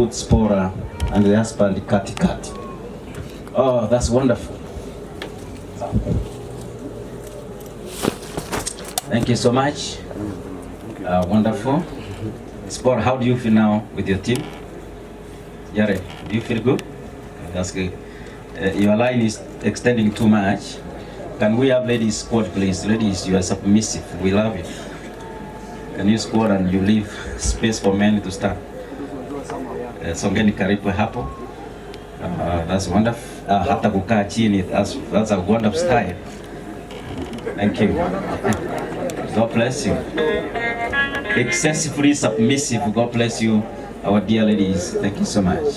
put Spora and the husband Kati Kati. Oh, that's wonderful. Thank you so much. Wonderful. Spora, how do you feel now with your team? Jared, do you feel good? That's good. Your line is extending too much. Can we have ladies squad, please? Ladies, you are submissive. We love you. Can you squad and you leave space for men to start? Songeni karibu hapo. That's wonderful. Hata kukaa chini, that's a wonderful style. Thank you. God bless you. Excessively submissive. God bless you, our dear ladies. Thank you so much.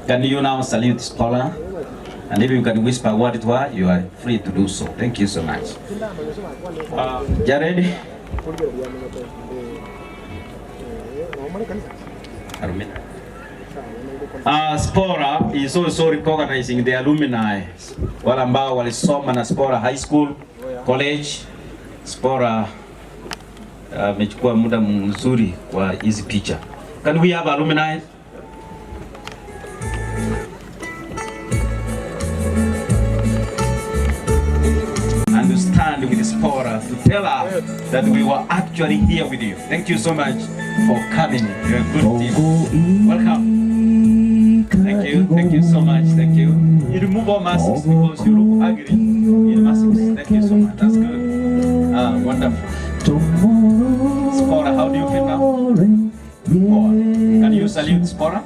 Can you now salute Spora? And if you can whisper what it was, you are free to do so. Thank you so much. Jared? Spora is also recognizing the alumni wale ambao walisoma na Spora High School, College. Spora amechukua muda mzuri kwa hizi picha. Can we have alumni? And to stand with Spora to tell her that we were actually here with you. Thank you so much for coming. You're a good team. Welcome. Thank you so much, thank you. You remove all masks because you look ugly in masks. Thank you so much, that's good. Wonderful. Spora, how do you feel now? Spora. Can you salute Spora?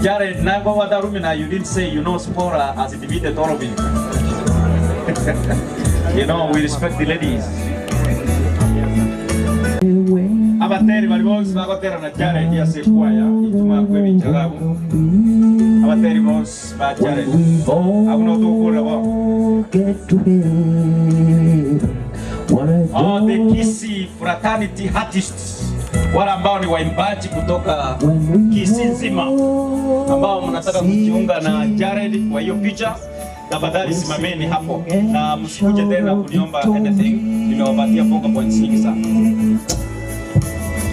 Jared, you didn't say you know Spora has defeated all of you. You know, we respect the ladies. Abateri balibos bagotera na Jared ya sekwaya ituma kwe bichagabu. Abateri bos ba Jared. Abuno tukura ba. The Kisii fraternity artists. Wale ambao ni waimbaji kutoka Kisii nzima ambao mnataka kujiunga na Jared kwa hiyo picha. Tafadhali simameni hapo na msikuje tena kuniomba anything. Nimewapatia funga points nyingi sana.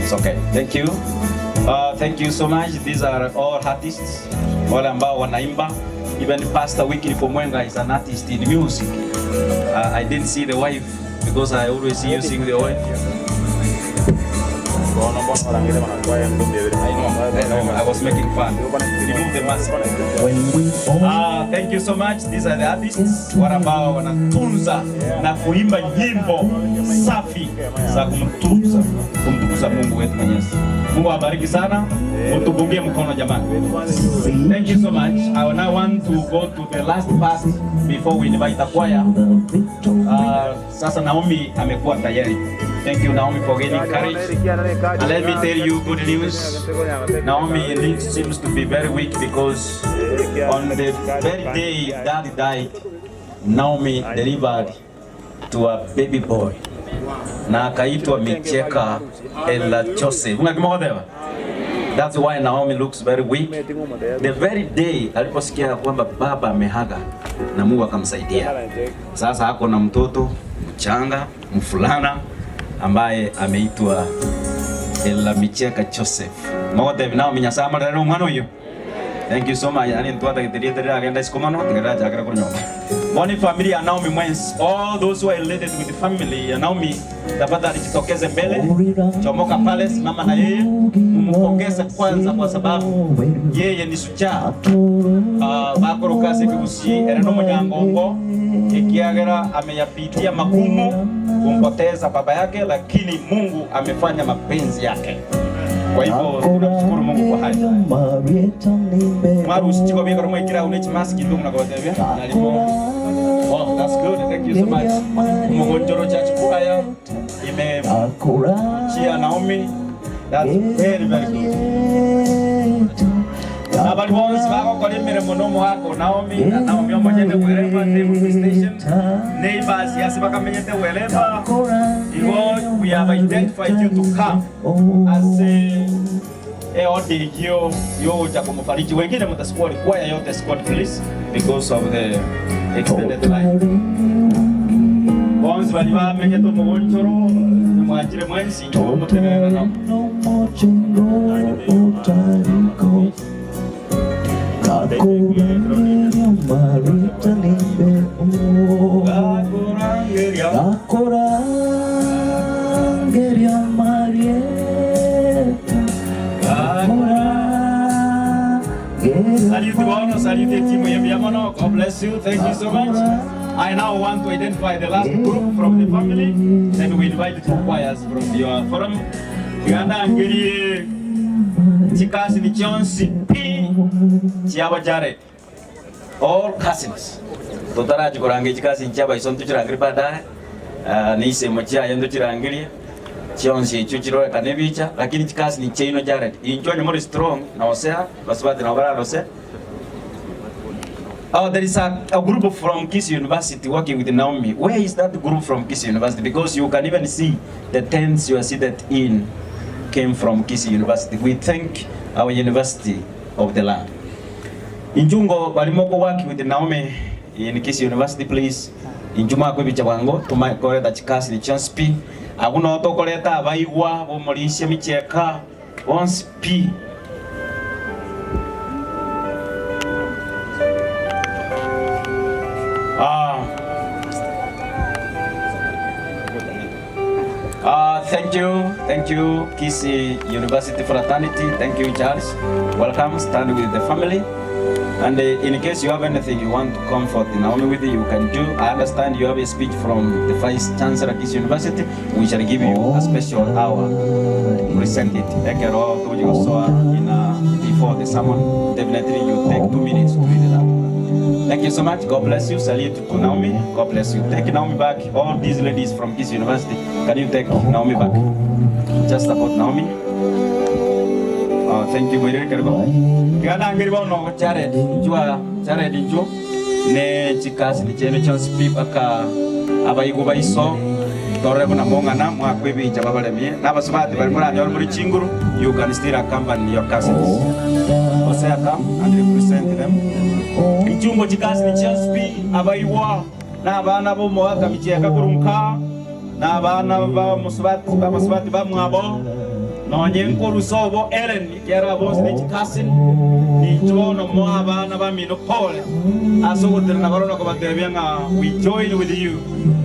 It's okay. Thank you. Thank you so much. These are all artists. Wale ambao wanaimba. Even Pastor Wycliffe Omwenga is an artist in music. I didn't see the wife because I always see you sing the wife. I was making fun. Remove the mask. Thank you so much. These are the artists wale ambao wanatunza na kuimba nyimbo safi za kumtukuza Mungu wetu Mwenyezi. Mungu awabariki sana. Mtupungie mkono jamani. Thank you so much. I now want to go to the last part before we invite the choir. Sasa Naomi amekuwa tayari. Thank you, Naomi, for getting courage. And let me tell you good news. Naomi seems to be very weak because on the very day Daddy died, Naomi delivered to a baby boy. Na akaitwa Micheka Ella Joseph. That's why Naomi looks very weak. The very day aliposikia kwamba baba amehaga na Mungu akamsaidia. Sasa hako na mtoto mchanga, mfulana ambaye ameitwa Ella Micheka Joseph. Mote Naomi nyasama rero mwana uyu. Thank you so much. Ani ntwata gitiria agenda isikomano tigara jakara kunyoma. One family ya Naomi Mwens, all those who are related with the family ya Naomi, tafadhali jitokeze mbele. Chomoka Palace mama na yeye mumpongeze kwanza kwa sababu yeye ni shujaa. Bakoro kigusi ereno munyangongo ikiagera ameyapitia magumu kumpoteza baba yake, lakini Mungu amefanya mapenzi yake. Kwa hivyo tunamshukuru Mungu kwa haya. Marusi chiko biko romo ikira unechi maski ndugu na kwa tebia. Oh, that's good. Thank you so much. Mugonjoro church choir ime chia Naomi. That's very good. Abali bonus bako kwa limere monomo wako Naomi na Naomi omonyete wherever the station neighbors yasibaka menyete wherever you we have identified you to come as ode yo cha kumfariji wengine mtasquad choir yote squad please because of the extended line. bonzi bali bamenye to mugonchoro mwachire mwensi muterera no Salute team Yemiamono. God bless you. Thank you so much. I now want to identify the last group from the family, and we invite two choirs from your forum. Uganda Angeli Chikasi ni Chonsi P Chiaba Jared. All cousins. Totara Chikorangi Chikasi Chiaba is on to Chirangripada. Nise Mochia and the Chirangri. Chionsi Chuchiro Kanevicha, lakini Chikasi ni Chino Jared. Enjoy the more strong, Naosea, Baswat Navara Rose. Oh, there is a group from Kisii University working with Naomi. Where is that group from Kisii University? Because you can even see the tents you are seated in came from Kisii University. We thank our university of the land. Injungo balimoko working with Naomi in Kisii University, please. Injuma kwa bicha wango, tumai kore da Chikasi ni Chonspi. Aguna otokoleta abaigwa, bomolisia micheka, Onspi. Thank you, Kisii University Fraternity. Thank you, Charles. Welcome, stand with the family. And in case you have anything you want to comfort Naomi with, you can do. I understand you have a speech from the Vice Chancellor Kisii University. We shall give you a special hour to present it. Before the sermon, definitely you take 2 minutes to read it out. Thank you so much. God bless you. Salute to Naomi. God bless you. Take Naomi back. All these ladies from Kisii University, can you take Naomi back? Just about Naomi. Thank you very much. Gana ngiriba no Jared. Jua Jared injo ne Chikasi ni chene Chonspi baka abayigo bayiso tore bona mongana mwakwebi chababalemie nabasubati bali muranya ori muri chinguru. You can still accompany your cousins. Osea come and represent them. Injungo Chikasi ni Chonspi abayiwa na abana bo moaka micheka kurunka na abana ba musubati ba mwabo no nyenko rusobo Ellen kera boss ni Chikasi ni jono mo abana ba mino pole aso woterna barono ko batebianga. We join with you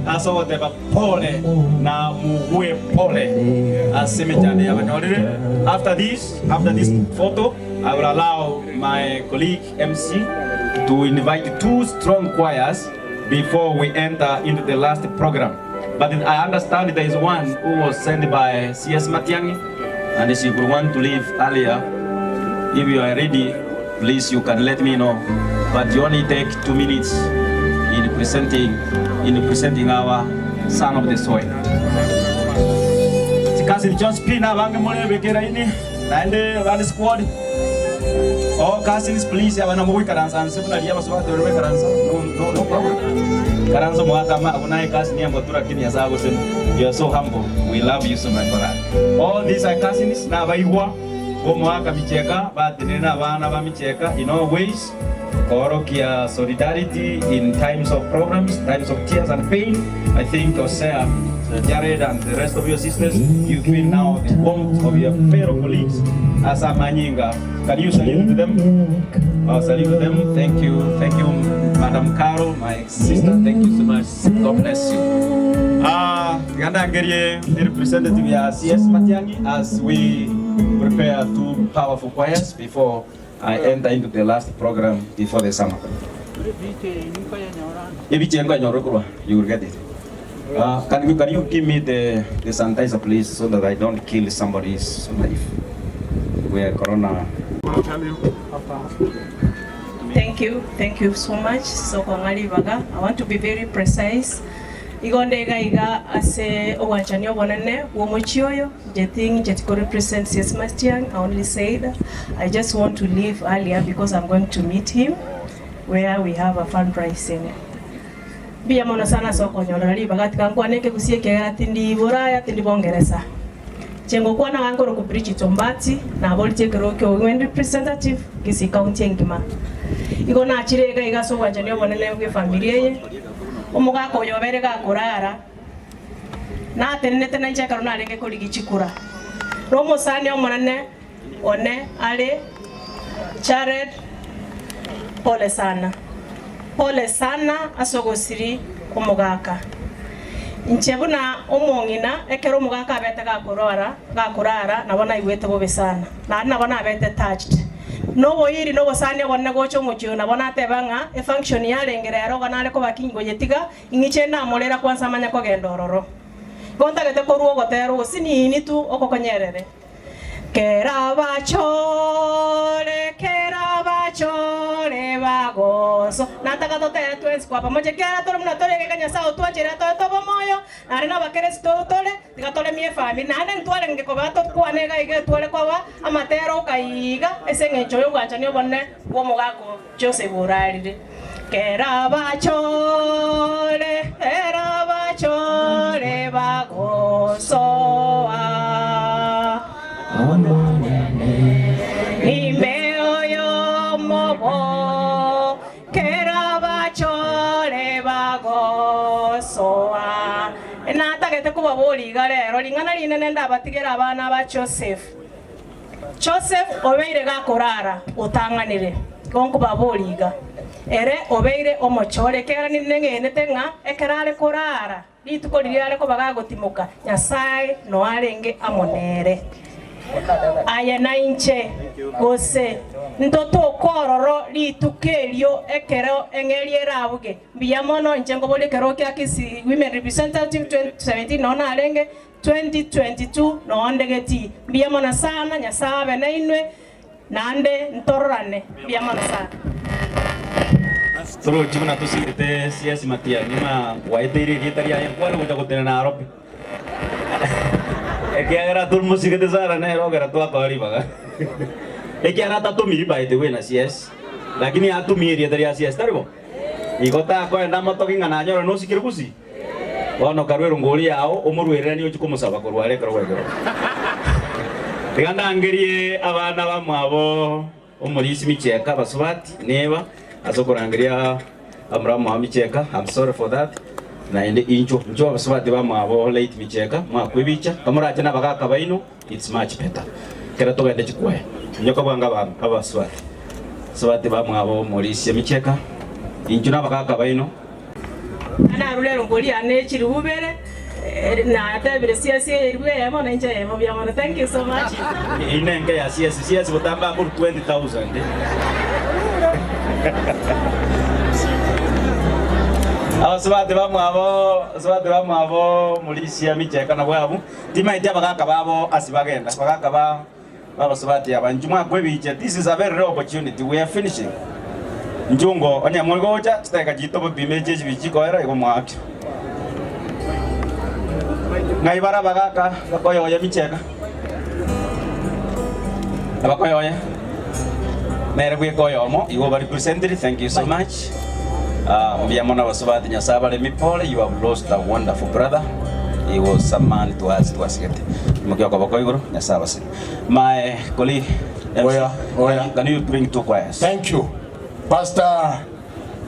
aso woteba pole na muwe pole asemejane yabanore. After this photo, I will allow my colleague MC to invite 2 strong choirs before we enter into the last program. But I understand there is one who was sent by CS Matiangi, and she would want to leave earlier. If you are ready, please you can let me know. But you only take 2 minutes in presenting our son of the soil. Chikasi Chonspi na bange mole bekera ini naende bali squad. Oh, cousins, please, I want to move Karanza and Simon Yabas about the river Karanza. No problem. Karanza Moatama, Unai Cousin Yamatura Kiniazago, you are so humble. We love you so much for that. All these are cousins, Navaiwa, Omoaka Micheka, but Nena Vana Micheka, in all ways. Korokia solidarity in times of problems, times of tears and pain. I think Osea, Jared and the rest of your sisters, you feel now the warmth of your fellow colleagues as a Manyinga. Can you salute them? Salute them. Thank you, Madam Carol, my sister. Thank you so much. God bless you. Ganda Gerie, the representative here, CS Matiangi, as we prepare 2 powerful choirs before I enter into the last program before the summer. You will get it. Can you give me the sanitizer, please, so that I don't kill somebody's life? We are corona. Thank you so much. So I want to be very precise. Iga ase owanchani obonane womochioyo jeting jetiko represents CS Matiangi. I only said I just want to leave earlier because I'm going to meet him where we have a fundraising. Bia mona sana soko nyolali bagati kankwaneke kusieke atindi boraya atindi bongereza. Chengo kwa na ngoro ku bridge Tombati na bolite kerokyo women representative Kisii County ngima. Iko na chirega iga so wanjani obonane bwe familia ye. omugaka oyo obere gakurara natenete na ncheka runa arenge kurigichikura romo sani omonane one ale Jared pole sana asogosiri omugaka nchebuna omongina ekero omugaka abete gakurara nabona igwete bobe sana nabona abete touched nobo iri nobo sani bonne gocho muchyo nabona atebanga e function yalengerero ganale ko bakingo yetiga ingiche na molera kwanza amanya ko gendororo gonta gete ko ruo gotero usinini tu okokonyerere kerabachore bagoso nataka tote twes kwa pamoja kera toro mna tole kanya sao tu achira to moyo arena bakeres to tole tikatole mie fami nane ntwale ngeko bato kwa nega ige twale kwa amatero kaiga esengecho yo gwancha nyo bonne wo mugako Joseph Buralide kerabachore bagoso Nimeoyo mobo kerabachore bagosoa enatagete kubaboliga rero lingana linene ndabatigera abana ba Joseph obeire gakorara utanganire gonko baboliga ere obeire omochore kera ninengene tenga ekerale korara lituko liliale ko bagagotimoka Nyasaye no arenge amonere aya na inche gose ndoto kororo litukelio ekero engeliera abuge biyamono njengo bole kero kya kisi women representative 2017 nona alenge 2022 no ondegeti biyamono sana Nyasabe na inwe nande ntororane biyamono sana solo chimana tusikete siasi matia nima waitiri gitaria yakwalo gutagotena na Nairobi ekiagera tulmusikete sara na rogera twakori baga ekiagera tatumiri baite wena CS lakini atumiri etaria CS taribo igota kwenda motokinga na nyoro no sikirikusi wono karwero ngoli yao omurwere ni ukikumusaba kurware karwegero tiganda ngerie abana bamwabo omurisi micheka basubati neba azokurangiria amramu amicheka. I'm sorry for that. Na inde incho basubati bamwabo late micheka mwakwibicha kamuraje nabagaka baino it's much better kera togende chikwe nyoka bwanga abasubati subati bamwabo omurisi micheka incho nabagaka baino ana rulero ngoli ane chirubere na atabire siasi irwe yamo na nje yamo byamana. Thank you so much. Inenge ya siasi botamba por 20,000 abasubati bamwabo mulisia micheka na bwabu tima ite bagaka babo asibagenda bagaka ba abasubati abanjumwa kwebiche. This is a very rare opportunity. We are finishing njungo onya mulgocha steka jito bimeje bichiko era iko mwaki ngaibara bagaka bakoyo ya micheka abakoyo ya mere bwe koyo mo you are represented. Thank you so much. Mbiamona basubati Nyasaba le mipole. You have lost a wonderful brother. He was a man to us get mukyo kwa bakoyo Nyasaba. My colleague Oya. Can you bring two choirs? Thank you, Pastor.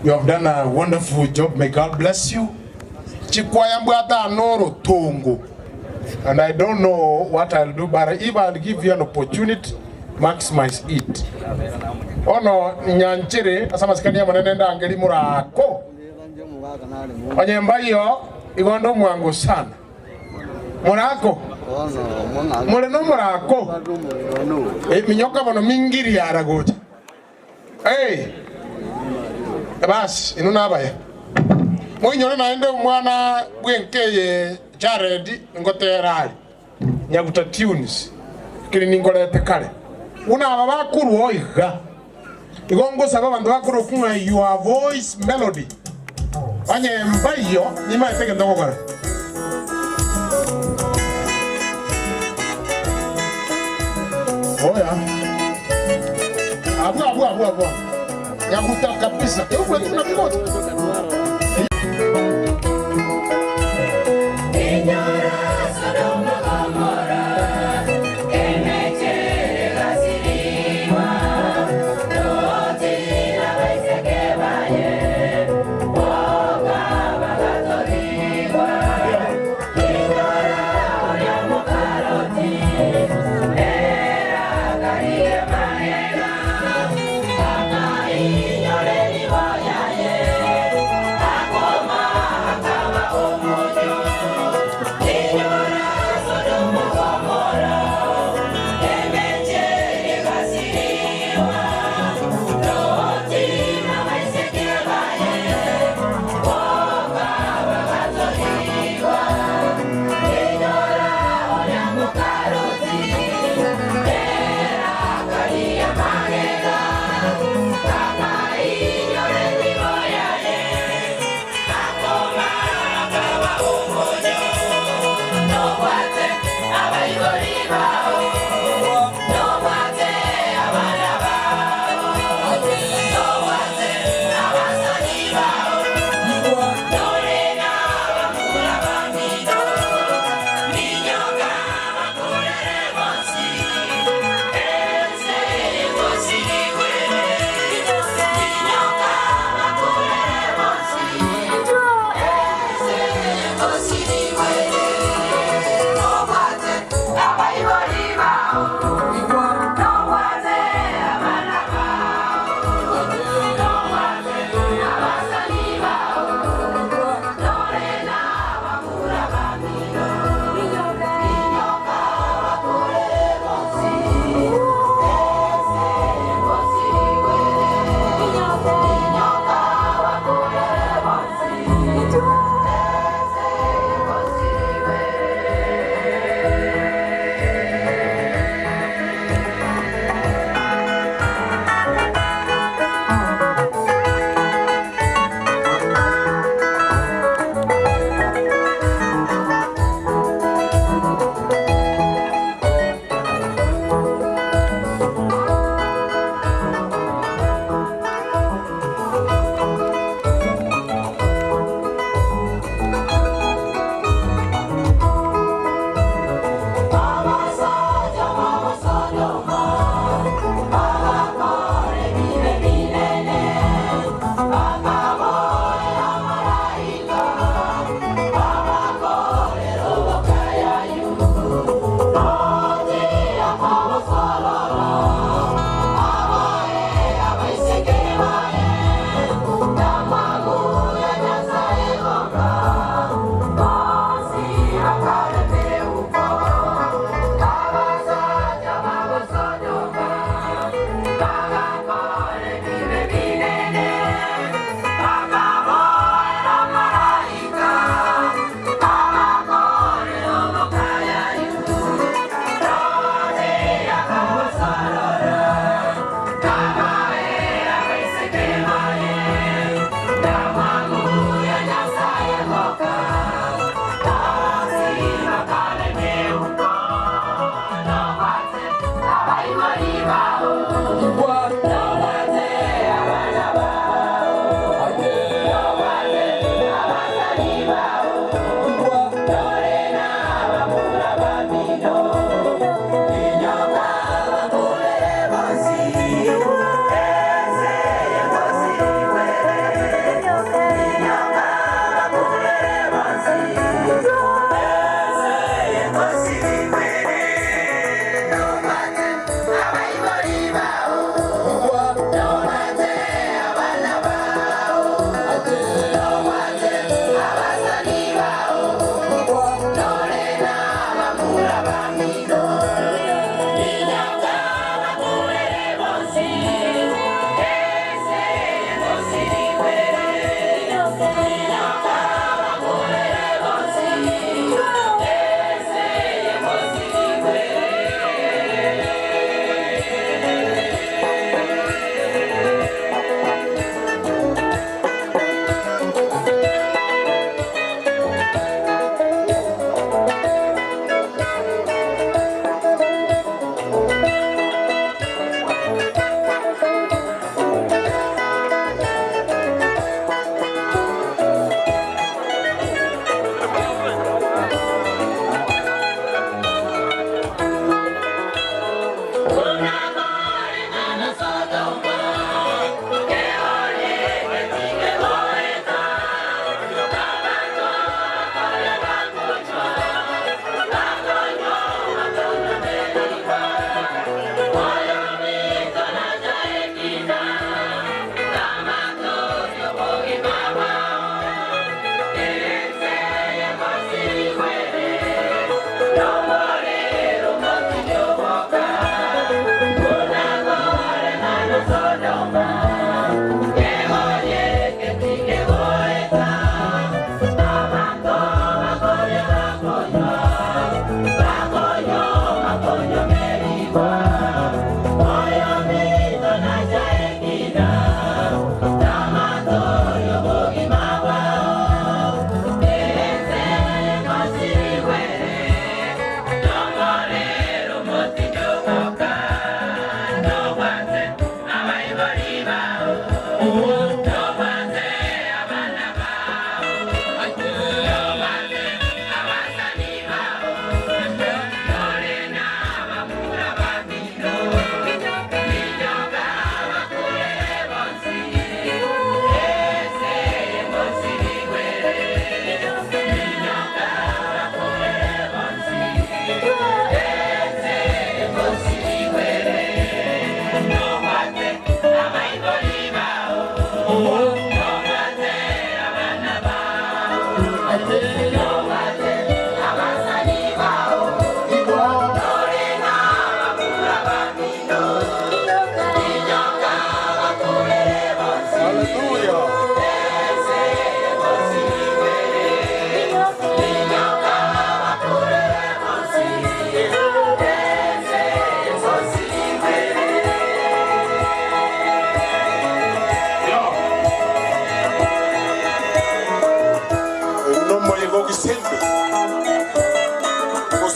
You have done a wonderful job. May God bless you. Chikwaya mbwata noro tongo. And I don't know what I'll do, but if I'll give you an opportunity, maximize it. Ono nyanchire asama sikania mwanenda angeli murako. Onye mbayo igondo mwangu sana. Murako. Mureno murako. Minyoka bono mingiri yara gocha. Hey. Bas inuna abaye. Mwinyore naende mwana bwenkeye Jared ngoterali. Nyaguta tunes. Kiri ningolete kale. Una abakuru oiga. Igongo saba bantu bakuru kunga your voice melody. Anye mbayo nima eteke ndoko kare. Oya. Abu. Nyaguta kabisa. Yuko tuna mmoja.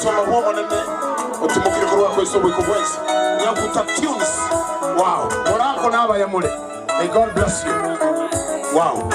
soma huo nene utumukire kurwa ko iso bwiko bwese nyakuta tunes. Wow, morako naba ya mule. May God bless you. Wow.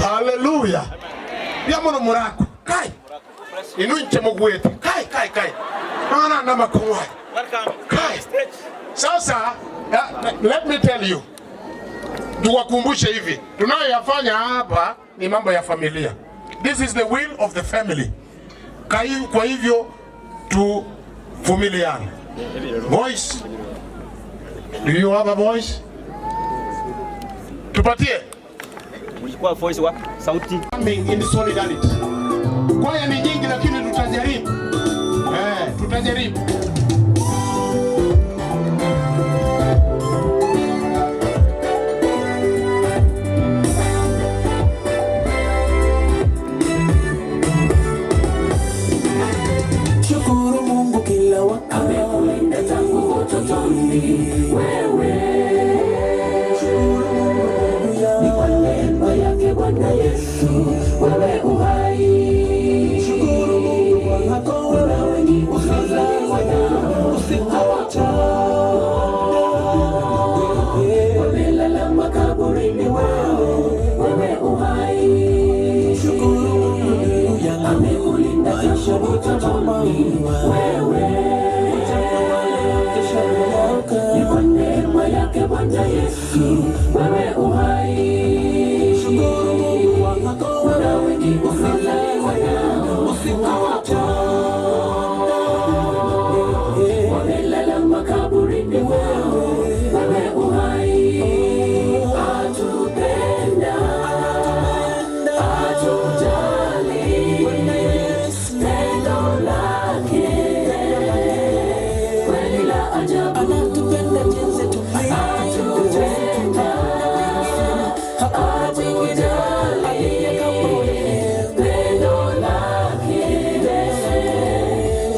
Hallelujah. Yamono murako. Kai. Inunche mugwete. Kai. Ana na makomwa. Kai. Sasa, let me tell you. Tuwakumbushe hivi. Tunayoyafanya hapa ni mambo ya familia. This is the will of the family. Kwa hivyo tuvumiliane. Voice. Do you have a voice? Tupatie. Mlikuwa voice wa sauti. Coming in solidarity. Kwaya ni nyingi lakini tutajaribu. Tutajaribu. Shukuru Mungu kila wakati. Amekulinda tangu utotoni. Wewe. Ni kwa neema yake Bwana Yesu. Wewe uhai. Shukuru Mungu kwa hako wewe ni uzima usiacha. Wamelala makaburini wewe uhai. Shukuru Mungu amekulinda tangu utotoni. Wewe. Ni kwa neema yake Bwana Yesu. Wewe uhai. Shukuru Mungu kwa hako wewe ni uzima usiacha. Wamelala makaburini wewe uhai. Atupenda, atujali, pendo lake kweli la ajabu. Anatupenda jinsi tulivyo. Atupenda, atujali, pendo lake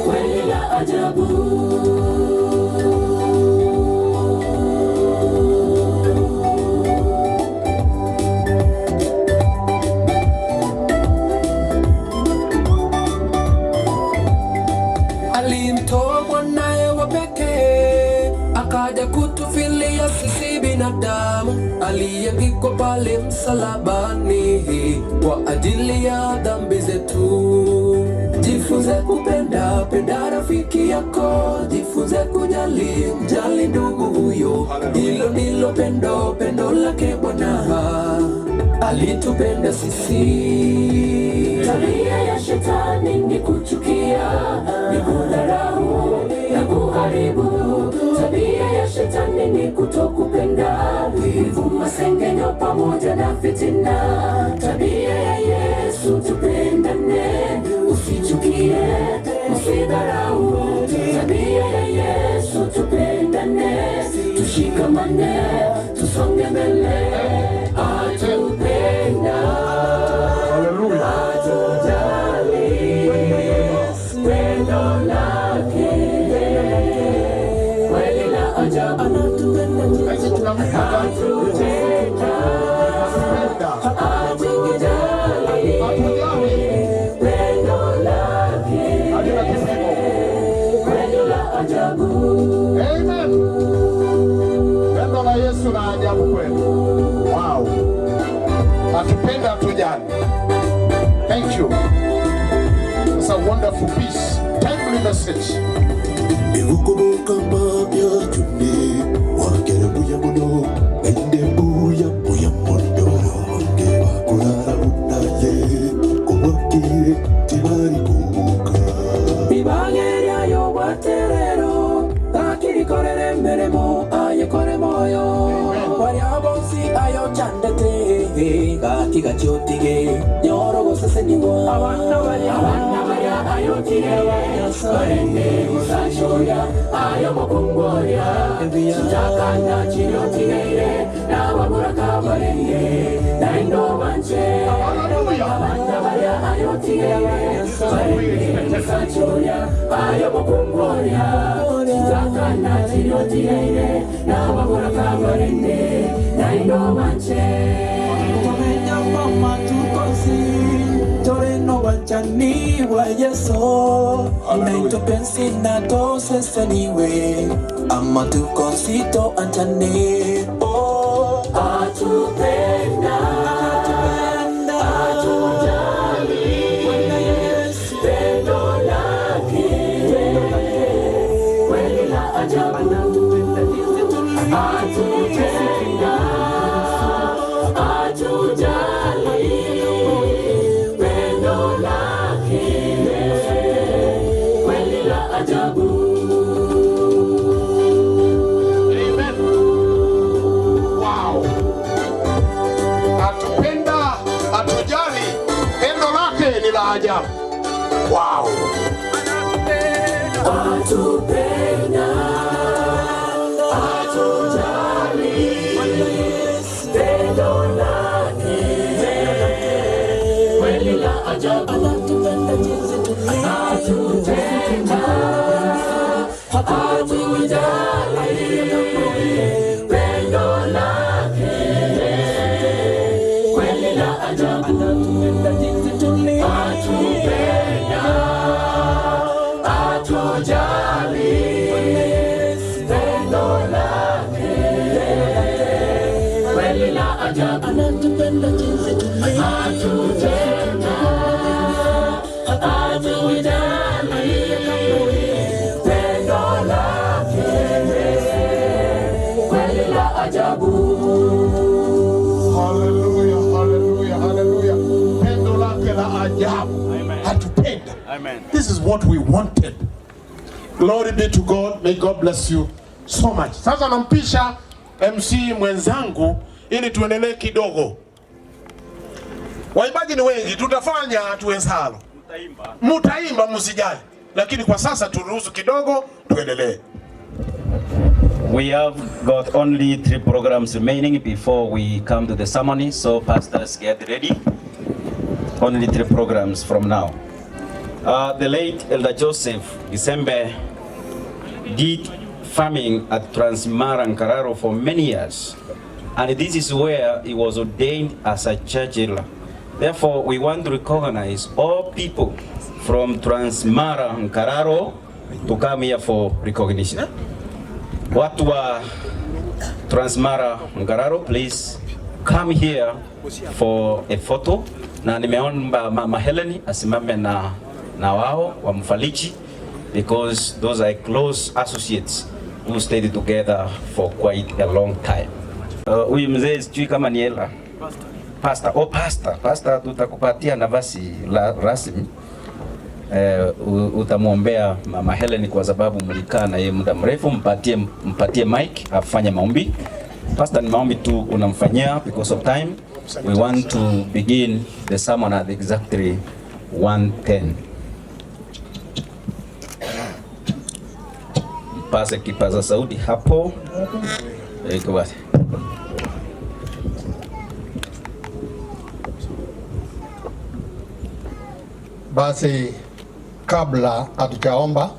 kweli la ajabu. Alimtoa mwanaye wa pekee akaja kutufilia sisi binadamu, aliyeangikwa pale msalabani kwa ajili ya dhambi zetu. Jifunze kupenda, penda rafiki yako, jifunze kujali, mjali ndugu huyo. Hilo ndilo pendo lake Bwana, alitupenda sisi. Tabia ya shetani ni kuchukia, ni kudharau na kuharibu. Tabia ya shetani ni kutokupenda, wivu, masengenyo pamoja na fitina. Tabia ya Yesu tupendane, usichukie tushikane, tusonge mbele, atupenda, atujali, pendo lake kweli la ajabu, anatupenda, Amen. Pendo la Yesu na ajabu kweli. Wow. Atupenda atujali. Thank you. It's a wonderful piece. Timely message. Ihukubuka mabya juni wakere buya muno ende buya muno ngeba kurara unaye kumwakire tibari kubuka bibageria yo waterero takiri korere meremo ayekore moyo wari abosi ayo chandete gati gachotige nyoro goseseniwa abana bari ayo tige sorende musachoya ayo mokongoria chitakanda chirotige na wabura kabarende na ndo manche abana bari ayo tige sorende musachoya ayo mokongoria chitakanda chirotige na wabura kabarende na ndo manche tumenya mama tukosi toreno wanchani wa Yeso naito pensi na tose seniwe ama tukonsito anchani oh atupenda atujali pendo lake kweli la ajabu atupenda atujali pendo lake kweli la ajabu. Amen. Wow. Atupenda, atujali, pendo lake ni la ajabu. Wow. Atupenda, atujali, pendo lake kweli la ajabu. Atupenda, atujali, pendo lake kweli la ajabu. Atupenda, atujali, pendo lake kweli la ajabu. Anatupenda jinsi tulivyo, atutenda, atujali, pendo lake kweli la ajabu. Hallelujah, hallelujah, hallelujah. Pendo lake la ajabu. Atupenda. Amen. This is what we wanted. Glory be to God. May God bless you so much. Sasa nampisha MC mwenzangu ili tuendelee kidogo. Waimbaji ni wengi, tutafanya tuwezalo. Mutaimba msijali. Lakini kwa sasa turuhusu kidogo tuendelee. We have got only 3 programs remaining before we come to the ceremony, so pastors get ready. Only 3 programs from now. The late Elder Joseph Gisembe did farming at Transmara Nkararo for many years, and this is where he was ordained as a church elder. Therefore, we want to recognize all people from Transmara Nkararo to come here for recognition. Watu wa Transmara Nkararo, please come here for a photo. Na nimeomba Mama Helen asimame na wao wamfariji, because those are close associates who stayed together for quite a long time. Huyu mzee sijui kama ni Ella. Pastor. Oh, pastor tutakupatia nafasi rasmi. Utamwombea Mama Helen kwa sababu mlikaa na yeye muda mrefu, mpatie mic afanye maombi. Pastor, ni maombi tu unamfanyia because of time. We want to begin the sermon at exactly 1:10. Pase kipaza sauti hapo. Iko basi. Basi kabla hatujaomba,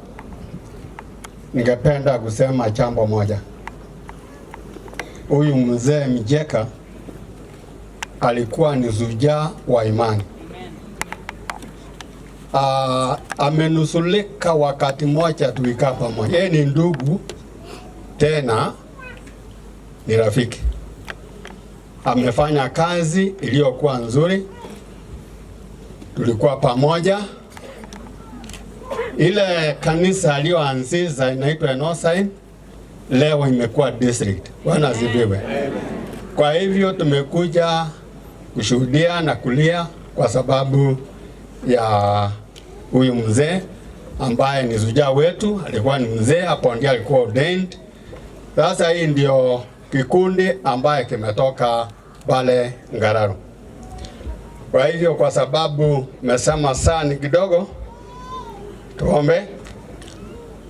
ningependa kusema jambo moja. Huyu mzee Mjeka alikuwa ni shujaa wa imani. Amenusulika wakati moja tulikaa pamoja. Yeye ni ndugu tena ni rafiki. Amefanya kazi iliyokuwa nzuri, tulikuwa pamoja. Ile kanisa aliyoanzisha inaitwa Enosign, leo imekuwa district. Bwana asifiwe. Kwa hivyo tumekuja kushuhudia na kulia kwa sababu ya huyu mzee ambaye ni shujaa wetu. Alikuwa ni mzee, hapo ndiye alikuwa ordained. Sasa hii ndio kikundi ambaye kimetoka pale Ngararu. Kwa hivyo kwa sababu mesema sana kidogo, tuombe.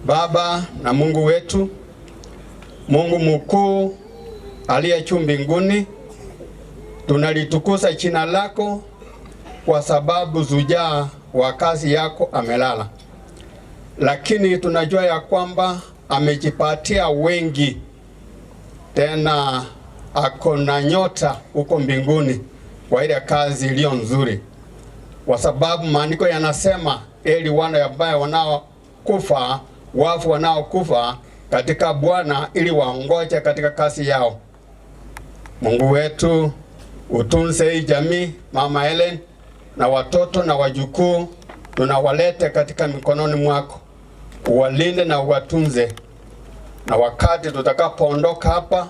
Baba na Mungu wetu, Mungu mkuu aliye juu mbinguni, tunalitukuza jina lako kwa sababu shujaa wa kazi yako amelala, lakini tunajua ya kwamba amejipatia wengi, tena akona nyota huko mbinguni kwa ile kazi iliyo nzuri, kwa sababu maandiko yanasema eli wana ambao wanaokufa, wafu wanaokufa katika Bwana ili waongoje katika kazi yao. Mungu wetu, utunze hii jamii, Mama Helen na watoto na wajukuu, tunawalete katika mikononi mwako. Uwalinde na uwatunze, na wakati tutakapoondoka hapa,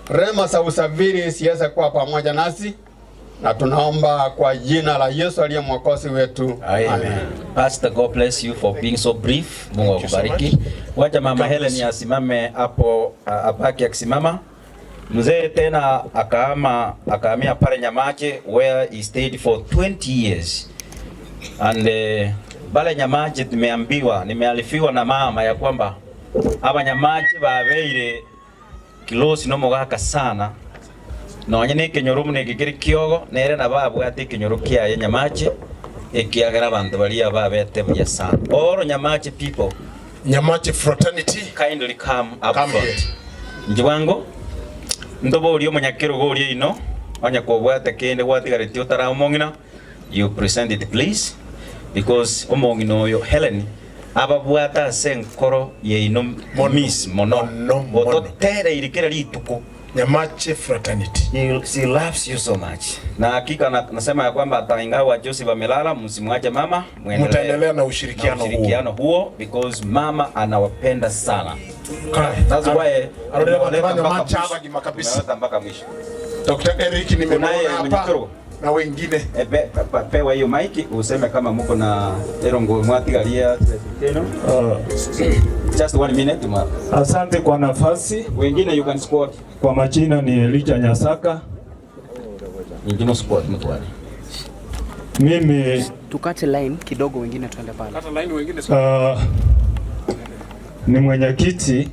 rema za usafiri siweze kuwa pamoja nasi, na tunaomba kwa jina la Yesu aliye mwokozi wetu. Amen. Pastor, God bless you for being so brief. Mungu akubariki. Wacha Mama Helen asimame hapo, abaki akisimama. Mzee tena akahamia pale Nyamache where he stayed for 20 years. And pale Nyamache nimealifiwa na mama ya kwamba aba Nyamache babeire kilosi no mogaka sana. Nonye ne kenyoru mune gikiri kiogo nere na babu ati kenyoru kia ya Nyamache ekiagara bantu bali ababete bya sana. All Nyamache people, Nyamache fraternity, kindly come up front. Njiwango ndobo uri omanyakero gori ino anya kobwate kende gwatigareti otara omongina, you present it please, because omongino yo Helen ababwata senkoro ye ino miss mono ototere irikera lituko Nyamache fraternity. She loves you so much. Na hakika nasema ya kwamba hata ingawa Joseph amelala, msimwache mama, mtaendelea na ushirikiano huo because mama anawapenda sana. That's why mpaka mwisho. Dr. Eric nimeona hapa na wengine. Pewa hiyo mic useme kama mko na erongo mwatigalia teno. Just 1 minute ma. Asante kwa nafasi. Wengine you can squat. Kwa majina ni Elijah Nyasaka. Wengine squat mtwani. Mimi tukate line kidogo, wengine tuende pale. Kata line wengine. Ni mwenyekiti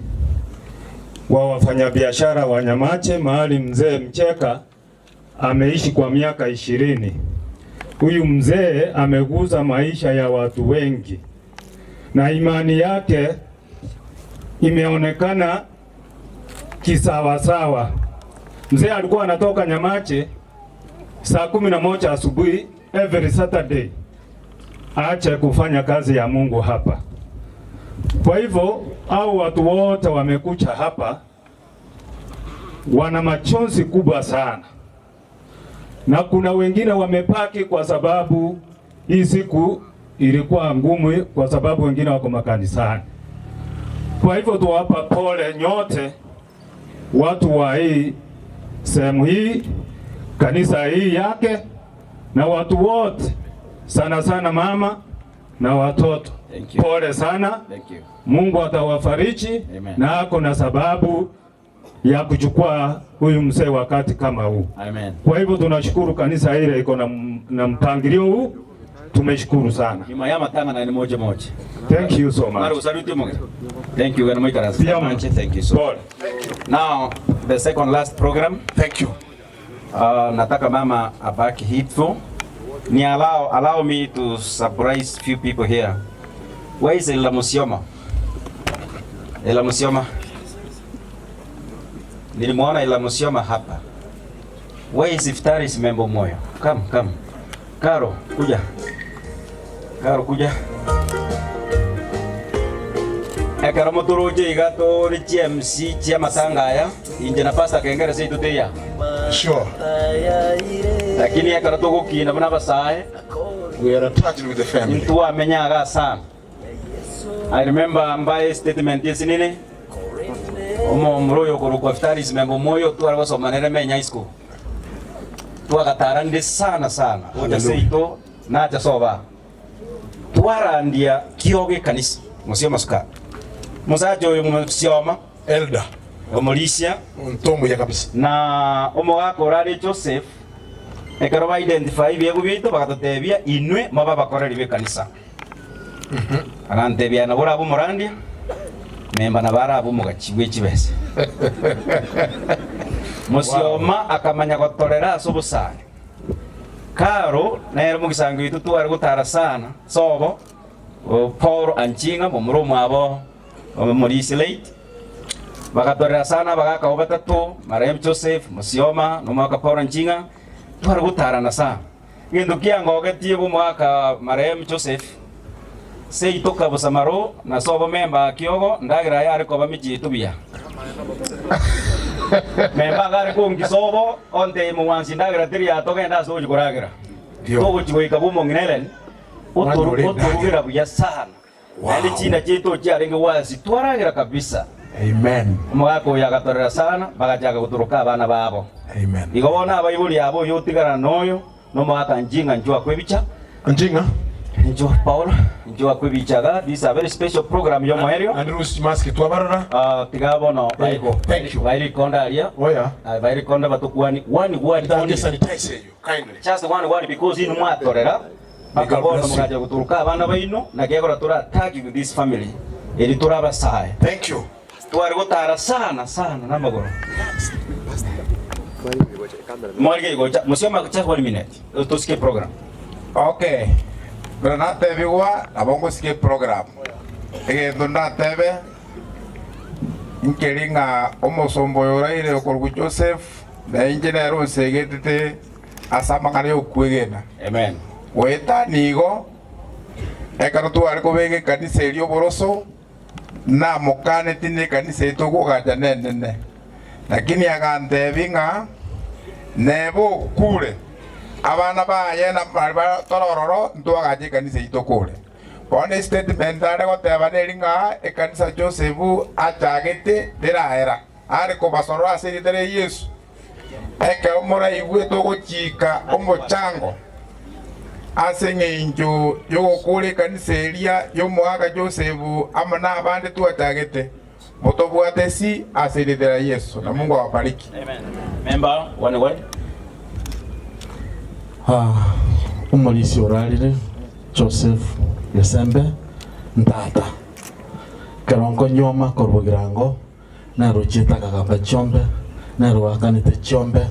wa wafanyabiashara wa Nyamache, mahali mzee Mcheka ameishi kwa miaka 20. Huyu mzee ameguza maisha ya watu wengi na imani yake imeonekana kisawasawa. Mzee alikuwa anatoka Nyamache saa 11 asubuhi every Saturday aache kufanya kazi ya Mungu hapa. Kwa hivyo au watu wote wamekucha hapa wana machozi kubwa sana, na kuna wengine wamepaki kwa sababu hii siku ilikuwa ngumu, kwa sababu wengine wako makanisani. Kwa hivyo tuwapa pole nyote watu wa hii sehemu hii, kanisa hii yake, na watu wote, sana sana mama na watoto. Pole sana. Thank you. Mungu atawafariji. Na ako na sababu ya kuchukua huyu mzee wakati kama huu. Amen. Kwa hivyo tunashukuru kanisa ile iko na mpangilio huu. Tumeshukuru sana. Kimayama tanga na ni moja. Thank you so much. Thank you very much. Thank you so much. Now, the second last program. Thank you. Nataka mama abaki hitful. Ni allow me to surprise few people here. Where is Ella Musioma? Ella Musioma. Nilimwona Ella Musioma hapa. Where is Iftaris Membo Moyo? Come. Karo, kuja. Karo, kuja. Ekara motoroje igato ri CMC chia matangaya inje na pasta kengere sei tuteya. Sure. Lakini ekara toko kina bana basae. We are attached with the family. Intu amenyaga sana. I remember ambaye statement yesinine. Omo mroyo koruko Iftaris Membo Moyo tu algo somanere menya isko. Tuagatarande sana oja seito na aja soba tuarandia kioge kanisa musio masuka musajo yo musioma Elder omulisia ntombo ya kabisa na omo wako rari Joseph ekaro ba identify byego bito bakatotebia inwe maba bakorera ibe kanisa agantebia na bora abo morandia memba na bara abo mugachiwe chibese Musioma akamanya gotorera asubusane. Karo nero mugisango itu tu gutara sana. Sobo Paul Anchinga mumurumu abo muri Slate. Bagatorera sana bagaka obatatu Mariam Joseph Musioma no mwaka Paul Anchinga tu gutara na sana. Ngendo kiango getie bu mwaka Mariam Joseph. Sei toka busamaro na sobo memba kiogo ndagira yari ko bamiji tubia. Memba gari kungi sobo onte muwansi ndagira tiria togenda soji kuragira. Togo chigoika bumo nginelen. Oturugira buya sana. Nali china cheto chiarenge wasi twaragira kabisa. Amen. Mwako yagatorera sana bagajaga kuturuka abana babo. Amen. Igobona abayibuli yabo yotigara noyo no mwaka njinga njwa kwebicha. Njinga Njwa Paul njwa kwebichaga. This is a very special program yo moherio. Andrews maski twabarara. Tigabo no baiko. Thank you. Bairi konda alia. Oya. Bairi konda batukwani one word only. Sanitize you kindly. Just one word because in mwatorera. Bakabona mugaje kuturuka abana baino na kegora tura tag with this family. Eli turaba sae. Thank you. Tuari gutara sana namagoro. Morge gocha musioma cha 1 minute. To skip program. Okay. Berana TV wa abongo skip program. Ege ndonda TV. Inkeringa omosombo yoraire okorgu Joseph na engineer osegete asamangane okwegena. Amen. Weta nigo ekarutu ariko bege kanisa elio boroso na mokane tine kanisa etoko gaja nene. Lakini agante binga nebo kule abana ba yena barba torororo ntwagaje kanisa itokole. One statement are goteba neringa ekanisa Josefu atagete derahera ariko basoro asiri tere Yesu eke omora igwe togo chika omochango asenge injo yogo kule kanisa elia yomuaga Josefu amana abande tu atagete motobu atesi asiri tere Yesu na Mungu awabariki. Amen. Member one word. Umulisi oralire Joseph Yasembe ntata karongo nyoma korbogirango nero chita kagamba chombe nero wakanite chombe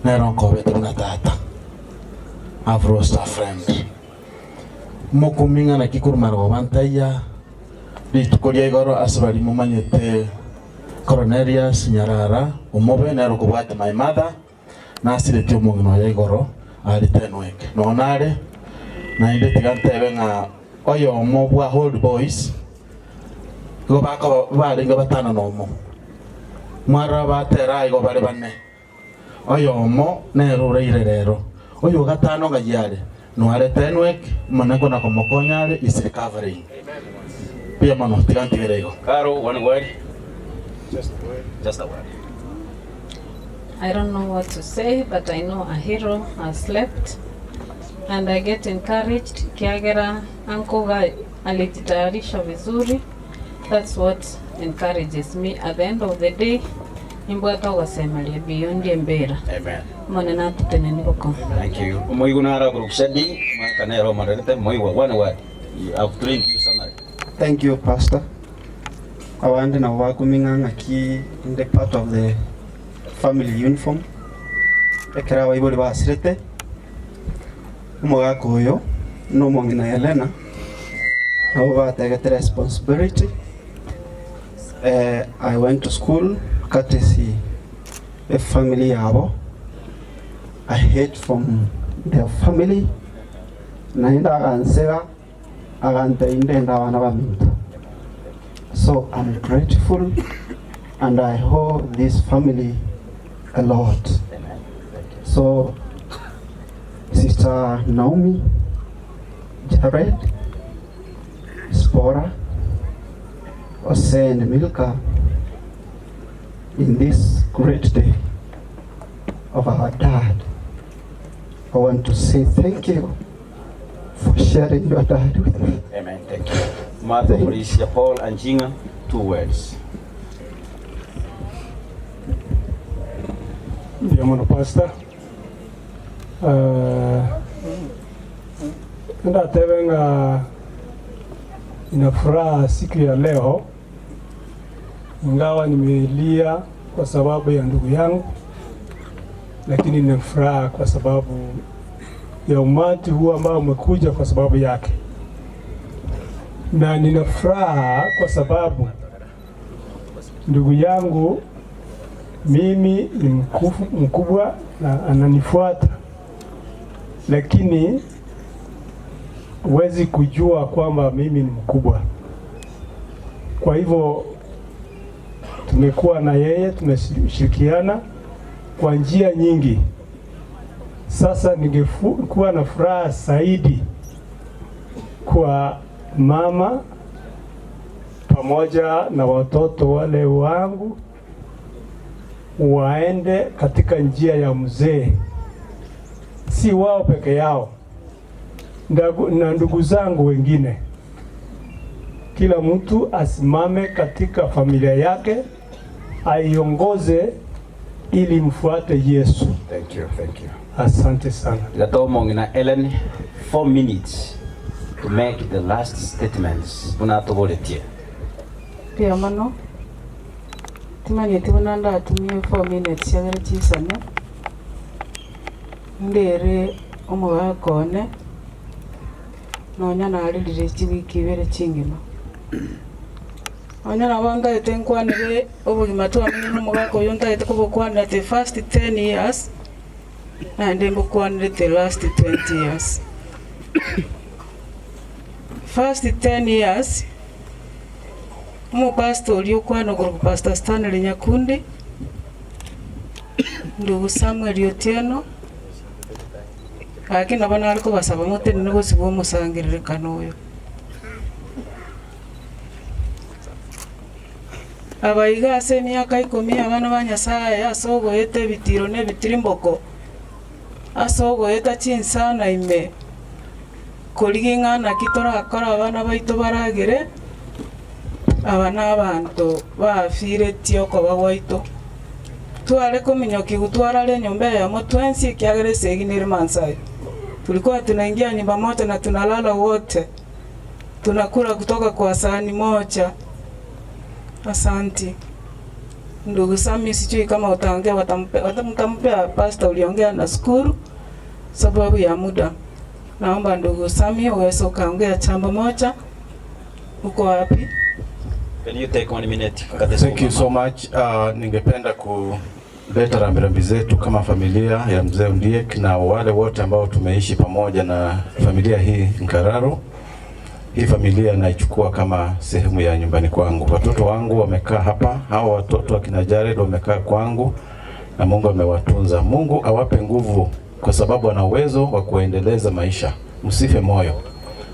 nero nkobete na tata I've lost a friend mokuminga na kikurumaro bantaya bitukolia igoro asabali mumanyete Cornelius Nyarara umobe nero kubwate my mother nasire tyo mungino ya igoro ali tenweke nonare na inde tigantebe nga oyo mo bwa Old Boys go bako balinga batana nomo mwara batera igo bale bane oyo mo nero reirero oyo gatano ngajale no ale tenweke manako na komokonyale is recovering. Pia mano tigantigere igo Karo one word. Just a word. I don't know what to say, but I know a hero has slept and I get encouraged. Kiagera ankoga alijitayarisha vizuri. That's what encourages me at the end of the day. Imbwata wasemalia beyond mbera. Amen. Monena tuteneni boko. Thank you. Moigunara kurushadi makanero marete moiwa one word. I've trained you somewhere. Thank you, Pastor. Awande na wakuminganga ki in the part of the family uniform. Ekera wa ibori basirete. Umugako uyo no mongina Helena. Nabo bategete responsibility. I went to school courtesy a family yabo. I hate from their family. Naenda ansega agante indenda wana baminto. So I'm grateful and I owe this family a lot. So Sister Naomi, Jared, Spora, Ose and Milka, in this great day of our dad, I want to say thank you for sharing your dad with me. Amen. Thank you. Mother Mauricia Paul and Jinga, 2 words. Dear Mono Pastor, ndatevenga ina furaha siku ya leo, ingawa nimelia kwa sababu ya ndugu yangu, lakini nina furaha kwa sababu ya umati huu ambao umekuja kwa sababu yake, na nina furaha kwa sababu ndugu yangu mimi ni mkubwa na ananifuata, lakini huwezi kujua kwamba mimi ni mkubwa. Kwa hivyo tumekuwa na yeye, tumeshirikiana kwa njia nyingi. Sasa ningekuwa na furaha zaidi kwa mama pamoja na watoto wale wangu waende katika njia ya mzee, si wao peke yao na ndugu zangu wengine. Kila mtu asimame katika familia yake, aiongoze ili mfuate Yesu. Thank you, thank you. Asante sana. Latomo ngina Ellen 4 minutes to make the last statements. Unatoboletie. Pia mano. Timanye tibonanda atumie 4 minutes yagere chisane. Ndere omugakone. Nonya alirire chibiki bere chingino. Onya nabanga etenkwanire obugima twamenye n'omugako yonta etekobokwanira the first 10 years and mbokwanire the last 20 years. First 10 years pastor uliokuwa group Pastor Stanley Nyakundi, ndugu Samuel Otieno, akina nabana aliko basaba moteni nigo sibo musangirire kanoyo. Abayiga ase myaka 10 abana banyasaye asogoyete bitiro ne bitirimboko, asogoyeta chinsana ime koliginga na kitora akora abana baito baragere abana abantu bafire tioko bagwaito twale kuminyoki gutwara le nyumba ya motwensi kiagere seginire Mansai. Tulikuwa tunaingia nyumba moja na tunalala wote, tunakula kutoka kwa sahani moja. Asante ndugu Sami, sijui kama utaongea watamtampea pastor uliongea na skuru sababu ya muda. Naomba ndugu Sami uweze ukaongea jambo moja. Uko wapi? Can you take 1 minute? Thank you so much. Ningependa kuleta rambirambi zetu kama familia ya mzee Ondiek na wale wote ambao tumeishi pamoja na familia hii Nkararo. Hii familia naichukua kama sehemu ya nyumbani kwangu. Watoto wangu wamekaa hapa, hao watoto wa kina Jared wamekaa kwangu na Mungu amewatunza. Mungu awape nguvu kwa sababu ana uwezo wa kuendeleza maisha. Msife moyo.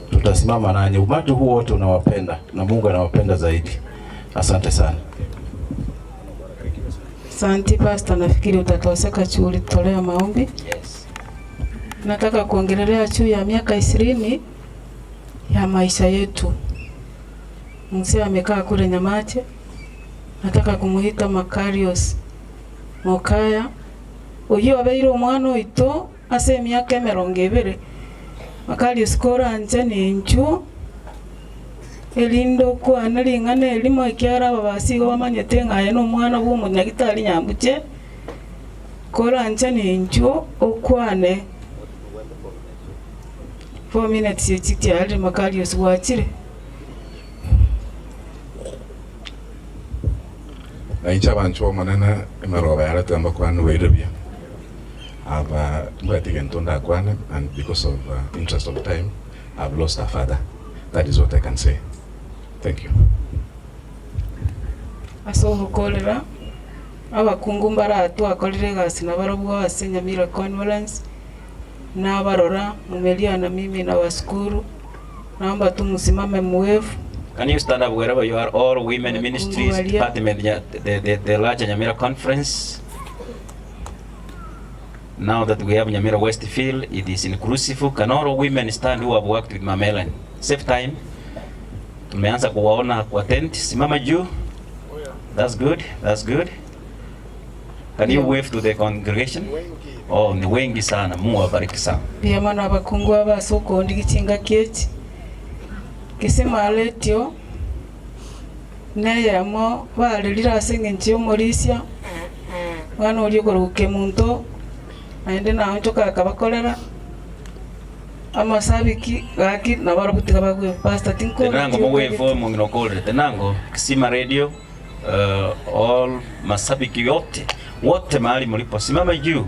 Tutasimama nanyi. Umati huu wote unawapenda na Mungu anawapenda zaidi. Asante sana. Asante pastor, nafikiri utatoseka chuli tolea maombi. Yes. Nataka kuongelelea juu ya miaka 20 ya maisha yetu. Mzee amekaa kule Nyamache. Nataka kumuita Makarios Mokaya. Oyo abeire omwana oito ase miaka 20. Makarios kora anje ninju elindo kwana lingana elimo ikyara babasigo bamanyete ng'aye n'omwana bw'omunyagitari Nyambuche kola ncha nincho okwane 4 minutes yekiti ali makali oswachire na incha bancho manana maroba yala tamba kwanu weirebia aba ngwatigen tonda kwana, and because of interest of time I've lost a father. That is what I can say. Thank you. Asoho kolera abakungu mbaratu akolere gasi nabarobwa basenya mira conference nabarora mumelia na mimi na waskuru naomba tu msimame mwevu. Can you stand up wherever you are? All women ministries department, the large Nyamira conference. Now that we have Nyamira Westfield, it is inclusive. Can all women stand who have worked with Mama Ellen? Save time. Tumeanza kuwaona kwa tent. Simama juu. That's good. That's good. Can you wave to the congregation? Oh, ni wengi sana. Mungu awabariki sana. Pia mana abakungu abasoko ndigikinga kyechi. Kisema aletyo neyamo balilira asenge nchi omulisia mwana oli okoluke muntu aende nawo nchoka akabakolera amasabiki gaki nabarobutika bagwe pastor tinko tenango mwevo mungino kolere tenango Kisima Radio all masabiki wote mahali mlipo simama juu.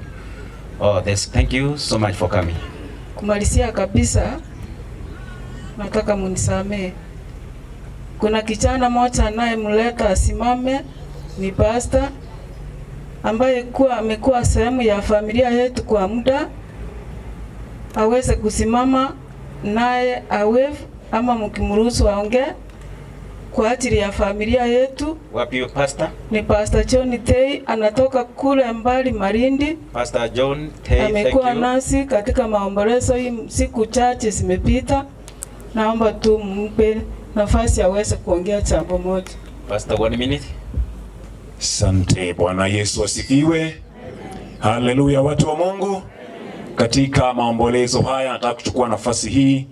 Oh, thank you so much for coming. Kumalisia kabisa nataka munisamee. Kuna kijana moja naye mleta asimame ni pastor ambaye amekuwa sehemu ya familia yetu kwa muda, aweze kusimama naye awe ama mkimruhusu aongee kwa ajili ya familia yetu. Wapi yo pastor? Ni Pastor John Tei, anatoka kule mbali Malindi. Pastor John Tei, amekuwa nasi katika maombolezo hii siku chache zimepita. Naomba tu mpe nafasi aweze kuongea jambo moja. Pastor, 1 minute. Asante. Bwana Yesu asifiwe. Haleluya, watu wa Mungu. Katika maombolezo haya nataka kuchukua nafasi hii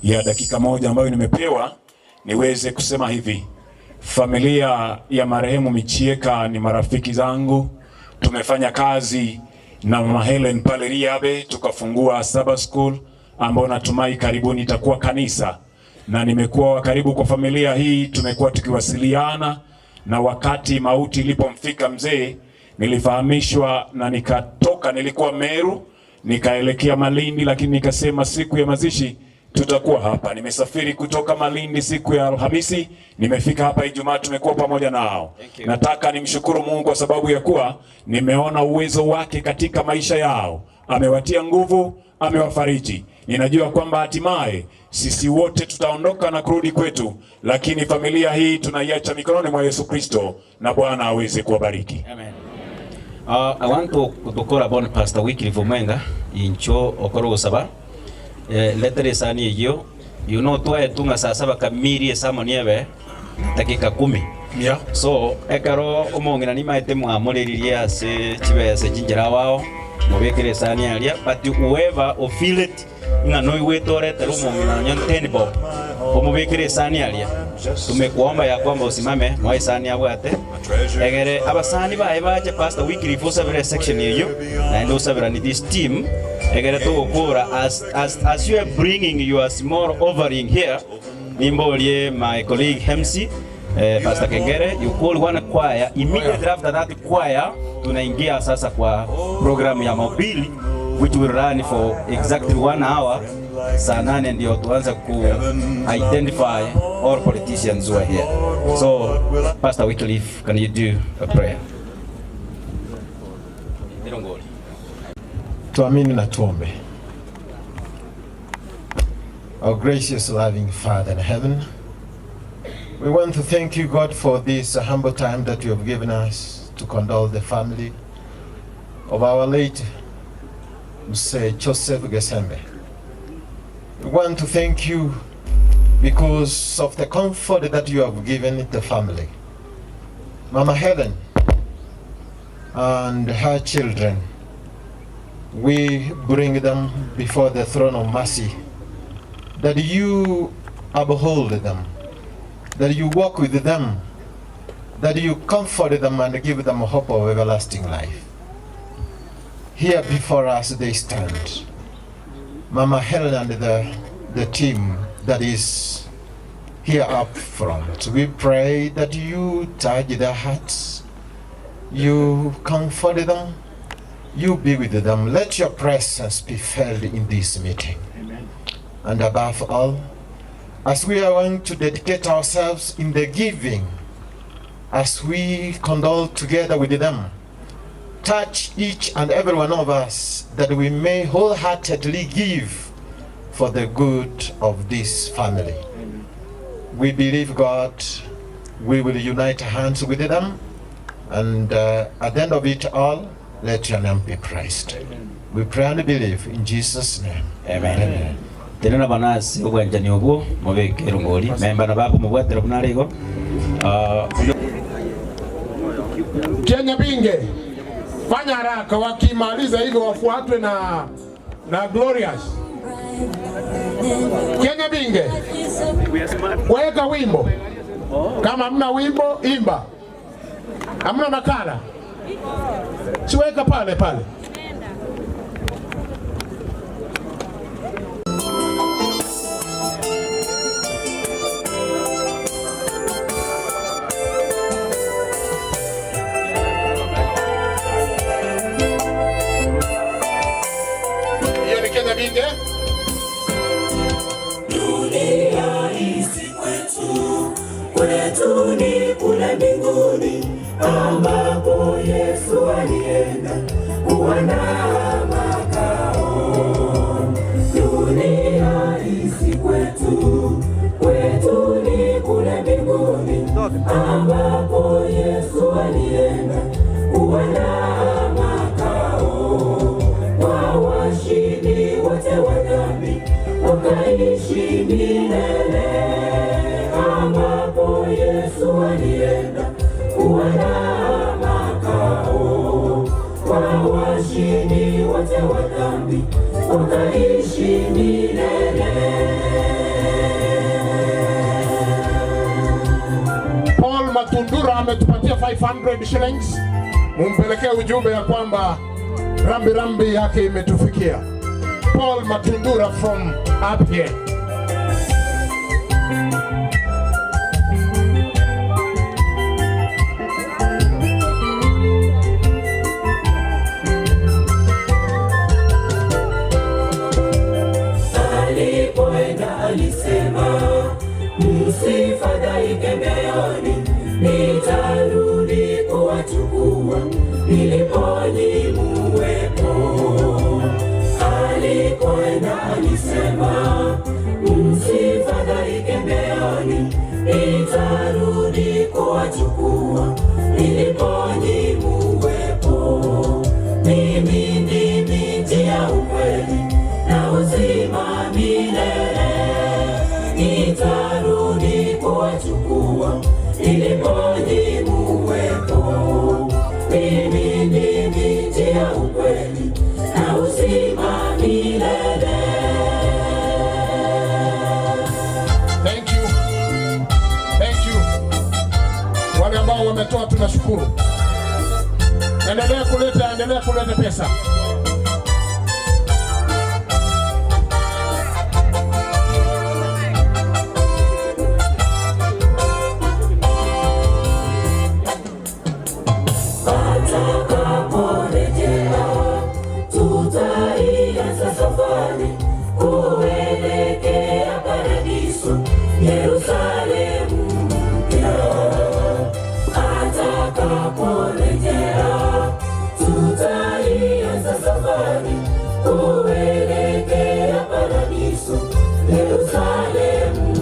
ya dakika moja ambayo nimepewa niweze kusema hivi. Familia ya marehemu Michieka ni marafiki zangu. Tumefanya kazi na Mama Helen pale Riabe, tukafungua Sabbath School ambao natumai karibuni itakuwa kanisa, na nimekuwa karibu kwa familia hii. Tumekuwa tukiwasiliana, na wakati mauti ilipomfika mzee nilifahamishwa na nikatoka. Nilikuwa Meru nikaelekea Malindi, lakini nikasema siku ya mazishi tutakuwa hapa. Nimesafiri kutoka Malindi siku ya Alhamisi, nimefika hapa Ijumaa, tumekuwa pamoja nao. Nataka nimshukuru Mungu kwa sababu ya kuwa nimeona uwezo wake katika maisha yao. Amewatia nguvu, amewafariji. Ninajua kwamba hatimaye sisi wote tutaondoka na kurudi kwetu, lakini familia hii tunaiacha mikononi mwa Yesu Kristo, na Bwana aweze kuwabariki. Amen. I want to call upon Pastor Wycliffe Mwenga incho okoro saba. Letere sani hiyo, you know tuwa tunga saa 7 kamili sama niebe dakika 10. Yeah. So ekaro omongina ni maite mwamuriria se chibese jinjira wao mubekere sani alia, but whoever of feel it nga no wetore tero omongina nyon bob omubekere sani alia. Tumekuomba ya kwamba usimame mwa sani abwate egere abasani baje Pastor Wycliffe osabire section hiyo na ndo sabira ni this team egere to okora as you are bringing your small offering here nimbolie my colleague Hemsi Pastor Kengere, you call one choir. Immediately after that choir tunaingia sasa kwa program ya mobile which will run for exactly 1 hour. Saa 8 ndio tuanza ku identify all politicians who are here. So Pastor Wycliffe, can you do a prayer? Tuamini na tuombe. Our gracious loving Father in heaven, we want to thank you, God, for this humble time that you have given us to condole the family of our late Mr. Joseph Gesembe. We want to thank you because of the comfort that you have given the family. Mama Helen and her children, we bring them before the throne of mercy, that you uphold them that you walk with them, that you comfort them and give them hope of everlasting life. Here before us they stand, Mama Helen and the team that is here up front. We pray that you touch their hearts, you comfort them, you be with them. Let your presence be felt in this meeting. Amen. And above all, as we are going to dedicate ourselves in the giving, as we condole together with them, touch each and every one of us that we may wholeheartedly give for the good of this family. Amen. We believe, God, we will unite hands with them, and at the end of it all, let your name be praised. Amen. We pray and believe in Jesus' name. Amen. Amen. Tenena banasi ubwanjani obo mubeke rungoli memba na babo mubwatira bunaligo Kenya Binge, fanya haraka, wakimaliza hivyo wafuatwe na Glorious. Kenya Binge, weka wimbo. Kama hamna wimbo, imba. Hamna makala, siweka pale. Dunia isi kwetu ni kule mbinguni, ambapo Yesu alienda kuandaa makao. Dunia isi kwetu ni kule mbinguni, ambapo Yesu alienda kuandaa makao. Kwa washindi wote wa dhambi wakaishi milele, ambapo Yesu alienda kuandaa makao. Kwa washindi wote wa dhambi wakaishi milele. Paul Matundura ametupatia 500 shillings. Mumpelekee ujumbe ya kwamba rambi yake imetufikia. Paul Matundura from up here. Alipoenda alisema, msifadhaike moyoni, nitarudi kuwachukua niliponyi muwepo. Alipoenda alisema, msifadhaike moyoni, nitarudi kuwachukua niliponyi muwepo. Mimi ndimi njia, ukweli na uzima milele, nitarudi kuwachukua niliponyi muwepo. Mimi ndimi njia, ukweli na uzima milele. Thank you. Wale ambao wametoa tunashukuru. Endelea kuleta pesa. Atakaporejea tutaianza safari kuelekea paradiso, Yerusalemu mpya. Atakaporejea tutaianza safari kuelekea paradiso, Yerusalemu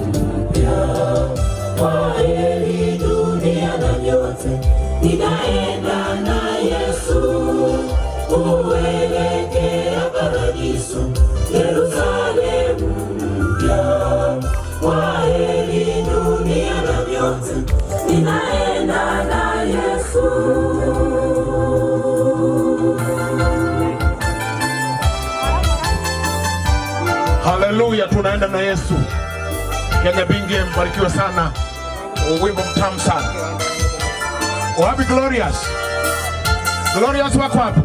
mpya. Kwaheri dunia na nyote, ninaenda na Yesu kuelekea paradiso, Yerusalemu mpya. Kwaheri dunia na nyote, ninaenda na Yesu. Haleluya, tunaenda na Yesu. Kenya Binge, mbarikiwe sana. wimbo mtamu sana. Wapi Glorious? Glorious wako wapi?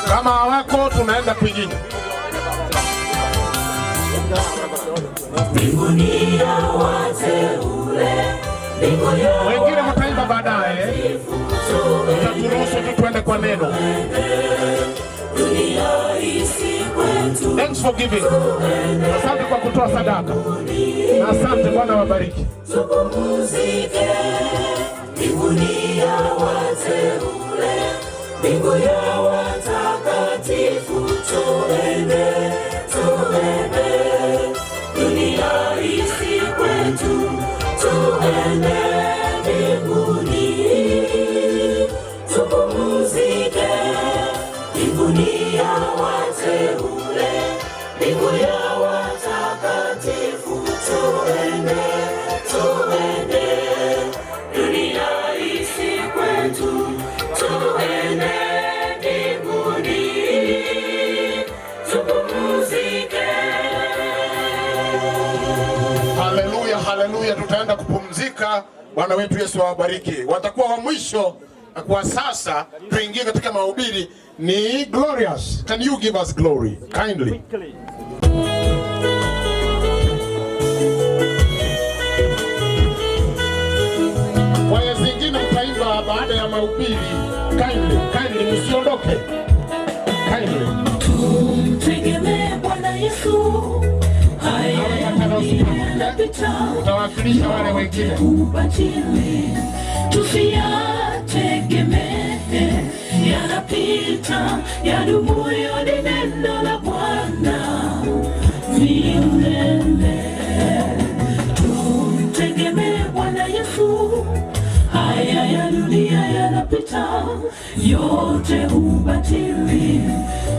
Kama hawako tunaenda kwingine. Wengine mtaimba baadaye. Tutaturuhusu tu tuende kwa neno. Thanks for giving. Asante kwa kutoa sadaka. Na asante, Bwana wabariki. Tupumzike mbinguni ya wateule, mbingu ya watakatifu. Tuende, tuende, dunia isi kwetu. Tuende mbinguni, tupumzike mbinguni ya wateule, mbingu ya watakatifu. Tuende, tuende, dunia isi kwetu. Tuende mbinguni, tupumzike. Haleluya, haleluya, tutaenda kupumzika. Bwana wetu Yesu awabariki. Watakuwa wa mwisho kwa sasa tuingie katika mahubiri ni Glorious. Can you give us glory kindly? Waya zingine mtaimba baada ya mahubiri. Kindly, msiondoke. Kindly. Tumtegemee Bwana Yesu. Haya yanapita, utawakilisha wale wengine. Ubatili tusiyategemee, yanapita, yadumuyo ni neno la Bwana milele. Tumtegemee Bwana Yesu. Haya ya dunia yanapita, yote ubatili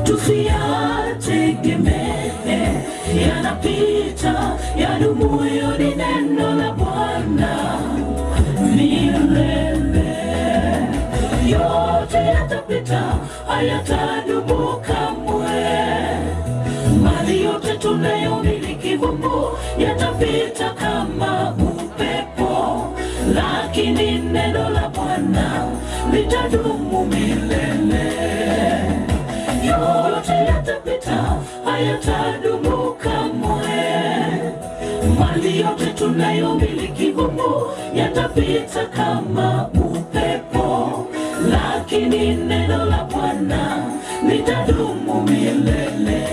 tusiyategemee, yanapita, yadumuyo ni neno la Bwana milele. Yote yatapita, hayatadumu kamwe. Mali yote tunayomiliki humu yatapita kama upepo, lakini neno la Bwana litadumu milele. Yote yatapita, hayatadumu kamwe. Mali yote tunayomiliki humu yatapita kama upepo, lakini neno la Bwana litadumu milele.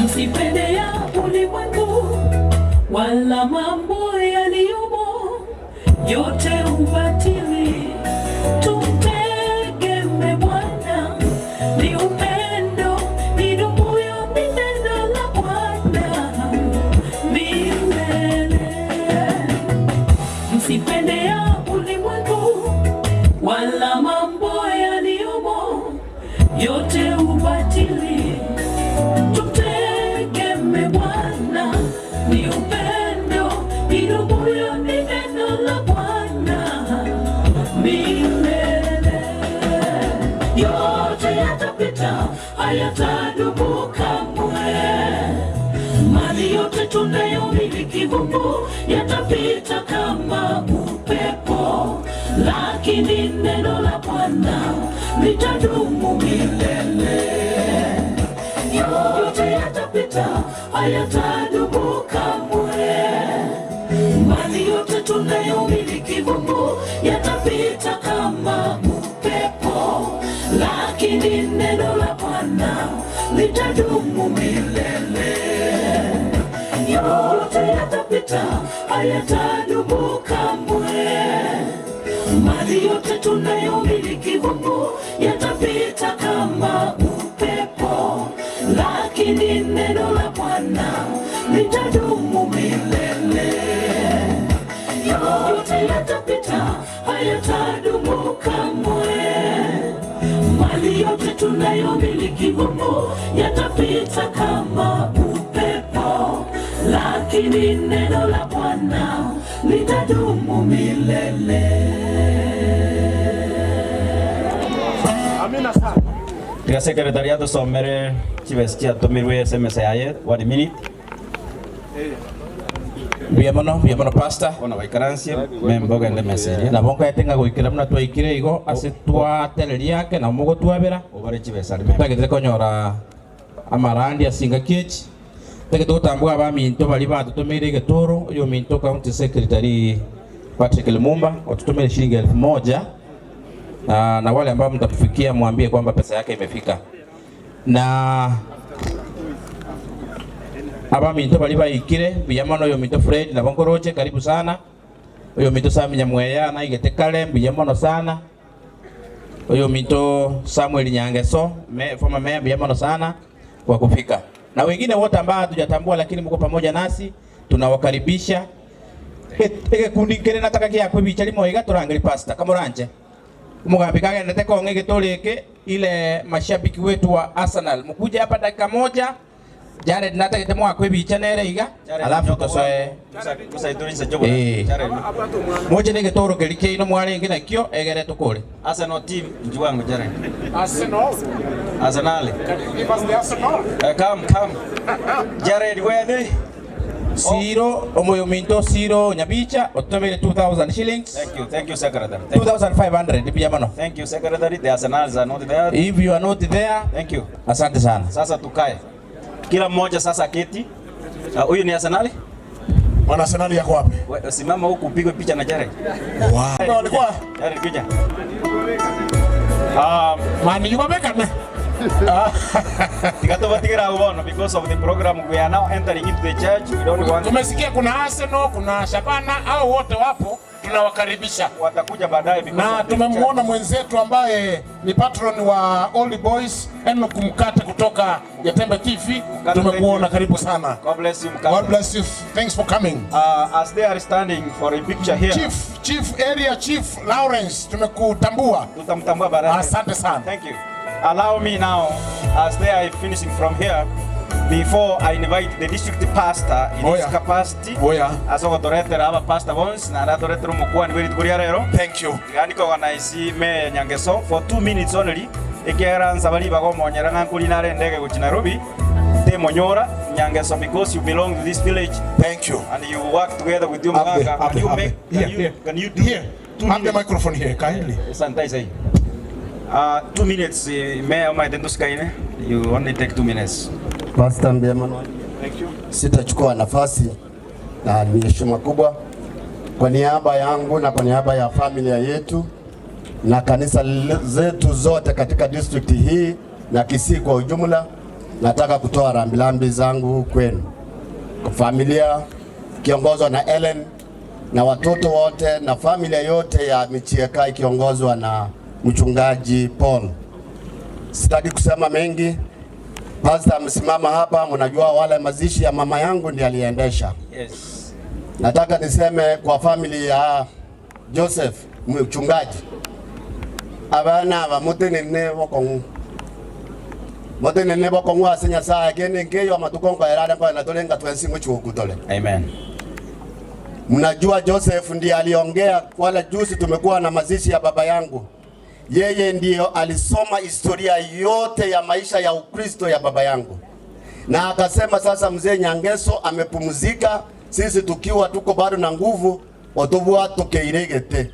Msipende ya ulimwengu wala mambo yaliyomo, yote ubatili. Tumtegemee Bwana, ni upendo idumuyo ni neno la Bwana milele. Msipende ya ulimwengu wala mambo yaliyomo, yote ubatili. Tumtegemee Bwana, ni upendo idumuyo ni neno la Bwana milele. Yote yatapita, hayatadumu kamwe. Mali yote tunayomiliki humu yatapita kama upepo, lakini neno la Bwana litadumu milele. Yote yatapita, hayatadumu kamwe. Mali yote tunayomiliki humu yatapita kama upepo, lakini neno la Bwana litadumu milele. Yote yatapita, hayatadumu kamwe. Mali yote tunayomiliki humu yatapita kama upepo, lakini neno la Bwana litadumu milele. Yote yatapita, hayatadumu kamwe. Mali yote tunayomiliki humu yatapita kama upepo, lakini neno la Bwana litadumu milele. Amina sana. Tiga sekretariato somere chivestia tomirwe SMS yaye 1 minute. Biamono pastor. Ona waikaransia memboga ende message. Na bonko yatenga goikira muna twaikire igo ase twateleri yake na mugo twabera. Obare chivesa rime. Tagete konyora amarandi asinga kichi. Tagete gutambua abaminto bali batutumire getoro uyo minto county secretary Patrick Lumumba watutumire shilingi 1000. Na wale ambao mtakufikia mwambie kwamba pesa yake imefika. Na aba minto bali bayikire biyamono yo minto Fred na Bongoroche karibu sana. Uyo minto Sami Nyamweya na igete kale biyamono sana. Uyo minto Samuel Nyangeso former mayor biyamono sana kwa kufika. Na wengine wote ambao hatujatambua lakini mko pamoja nasi tunawakaribisha. Ege kundi kile nataka kia kwa bichali moiga turangeli pasta kamoranje. Mugambi kage nataka ongege toleke ile mashabiki wetu wa Arsenal. Mkuje hapa dakika moja. Jared nataka temwa kwa bicha nere iga. Alafu tosoe. Moja nige toro kelike ino mwale ngina kyo egere tukole. Arsenal team njuwangu Jared. Arsenal. Arsenal. Give us the Arsenal. Come. Jared where they? Zero omoyo minto zero nyabicha otomere 2000 shillings. Thank you secretary. 2500 piyamano. Thank you secretary. The Arsenals are not there. If you are not there, thank you. Asante sana. Sasa tukae. Kila mmoja sasa keti. Huyu ni Arsenal? Wana Arsenal yako wapi? Simama huku upigwe picha na Jared. Wow. Walikuwa Jared kuja. Mani yubabeka na. Because of the program we are now entering into the church. We don't want. Tumesikia kuna Arsenal, kuna Shabana au wote wapo, tunawakaribisha. Watakuja baadaye na tumemwona mwenzetu ambaye ni patron wa Old Boys Enoch Mkate kutoka Yatembe TV. Tumekuona, karibu sana. God bless you Mkate. God bless you. Thanks for coming. As they are standing for a picture here. Area Chief Lawrence, tumekutambua. Tutamtambua baadaye. Asante sana. Thank you. Allow me now, as they are finishing from here, before I invite the district pastor in his capacity. As a director, I have pastor once, and I director Mukwan very good. Thank you. I organize me Nyangeso for 2 minutes only. Ekeran sabali bago monyara kulinare ndege kuchi Nairobi. Te monyora Nyangeso because you belong to this village. Thank you. And you work together with your Muganga. Can you do here? Have the microphone here, kindly. Sanitize. 2 minutes, Mayor Maitenduskaine. You only take 2 minutes. Pastor Mbiamano, sitachukua nafasi na ni heshima kubwa kwa niaba yangu na kwa niaba ya familia yetu na kanisa zetu zote katika district hii na Kisii kwa ujumla. Nataka kutoa rambirambi zangu kwenu, kwa familia kiongozwa na Ellen na watoto wote na familia yote ya Michieka ikiongozwa na mchungaji Paul. Sitaki kusema mengi. Pastor msimama hapa, mnajua wale mazishi ya mama yangu ndiye aliendesha. Yes. Nataka niseme kwa family ya Joseph mchungaji. Abana ba mutenene bokongu. Mutenene bokongu asenya saa kene ngeyo amatukonga erada kwa natolenga twensingo chukutole. Amen. Mnajua Joseph ndiye aliongea wala juzi tumekuwa na mazishi ya baba yangu. Yeye ndiyo alisoma historia yote ya maisha ya Ukristo ya baba yangu. Na akasema sasa mzee Nyangeso amepumzika, sisi tukiwa tuko bado na nguvu, otobua tukeiregete.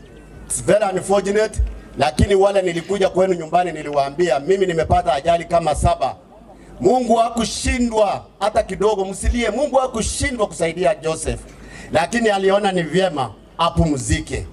It's very unfortunate, lakini wale nilikuja kwenu nyumbani niliwaambia mimi nimepata ajali kama 7. Mungu hakushindwa hata kidogo, msilie. Mungu hakushindwa kusaidia Joseph. Lakini aliona ni vyema apumzike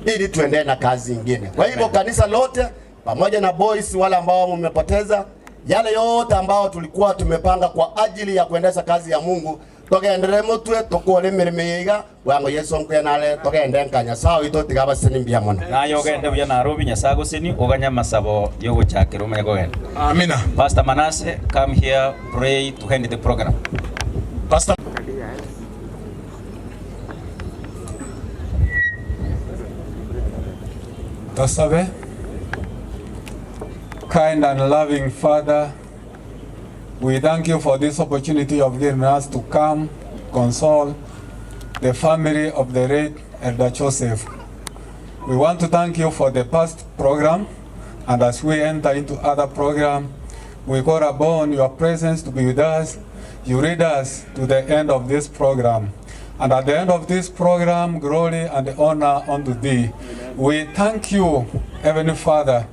ili tuendelee na kazi nyingine. Kwa hivyo kanisa lote pamoja na boys wale ambao mmepoteza yale yote ambao tulikuwa tumepanga kwa ajili ya kuendesha kazi ya Mungu, togendere mutwe tokole miremeiga wango Yesu nkwenale togende nkanya sawa ito tigaba sini Mbiamano na yogende buya Nairobi nyasago sini oganya masabo yogo chakiro mego. Amina. Pastor Manasseh, come here, pray to end the program. Pastor Tasabe. Kind and loving Father, we thank you for this opportunity you have given us to come console the family of the late Elder Joseph. We want to thank you for the past program, and as we enter into other program, we call upon your presence to be with us. You lead us to the end of this program. And at the end of this program, glory and honor unto thee. We thank you, Heavenly Father,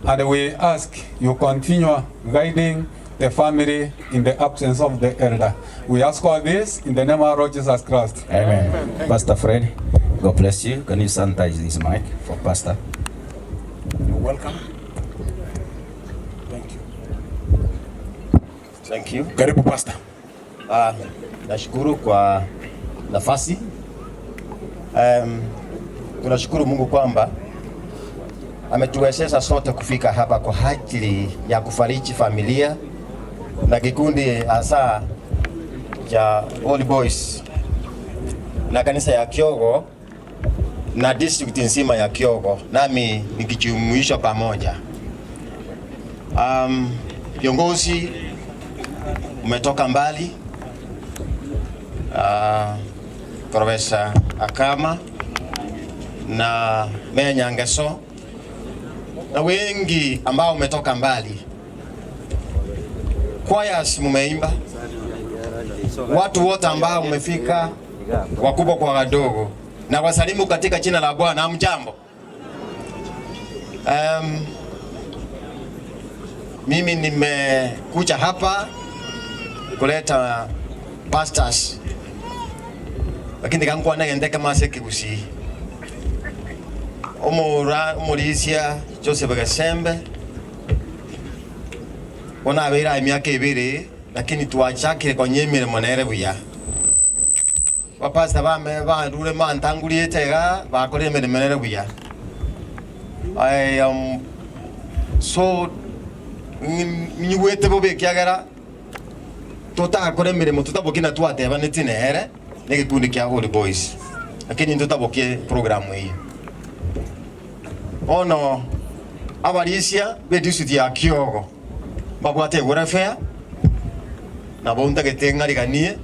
and we ask you continue guiding the family in the absence of the elder. We ask all this in the name of Lord Jesus Christ. Amen. Pastor Fred, God bless you. Can you sanitize this mic for Pastor? You're welcome. Thank you. Thank you. Karibu Pastor. Nashukuru kwa nafasi. Tunashukuru Mungu kwamba ametuwezesha sote kufika hapa kwa ajili ya kufariji familia na kikundi hasa cha Holy Boys na kanisa ya Kyogo na district nzima ya Kyogo, nami nikijumuisha pamoja. Viongozi umetoka mbali, Profesa Akama na Meya Nyangeso na wengi ambao umetoka mbali. Choirs mumeimba, watu wote ambao umefika, wakubwa kwa wadogo, na wasalimu katika jina la Bwana. Hamjambo. Mimi nimekuja hapa kuleta pastors, lakini kangu nagende kama sekikusi umulisia Joseph Gasembe ona abira emyaka ibiri, lakini tuachakire konye mirimo nere buya. Bapasta bame bandure mantangulie tega bakore mirimo nere buya. I am so niwete bobe kyagara tutakore mirimo tutabokina twateba netinehere n'igikundi kya Holy Boys, lakini tutabokie programu hii ono abalisia be district ya Kyogo babwate warfare na bonta getenga liganie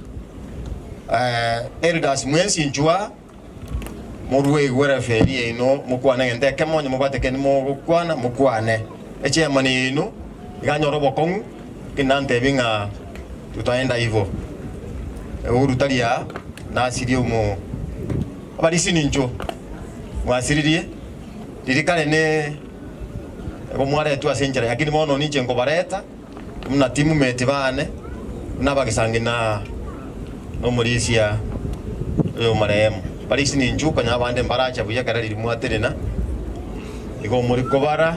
elders mwensi njua morwe warfare ino mukwana ngende kemonye mubate ken mukwana mukwane eche mani ino iganyoro bokong kinante binga tutaenda hivyo urutalia na asirio mu abalisi ninjo mwasiririe dirikale ne bomware tu asenjera yakini mono nije ngo bareta mna timu mete bane nabagisangina no mulisia yo maremu balisi ninjo kanya bande mbaracha buya karali mwaterena igo muri kobara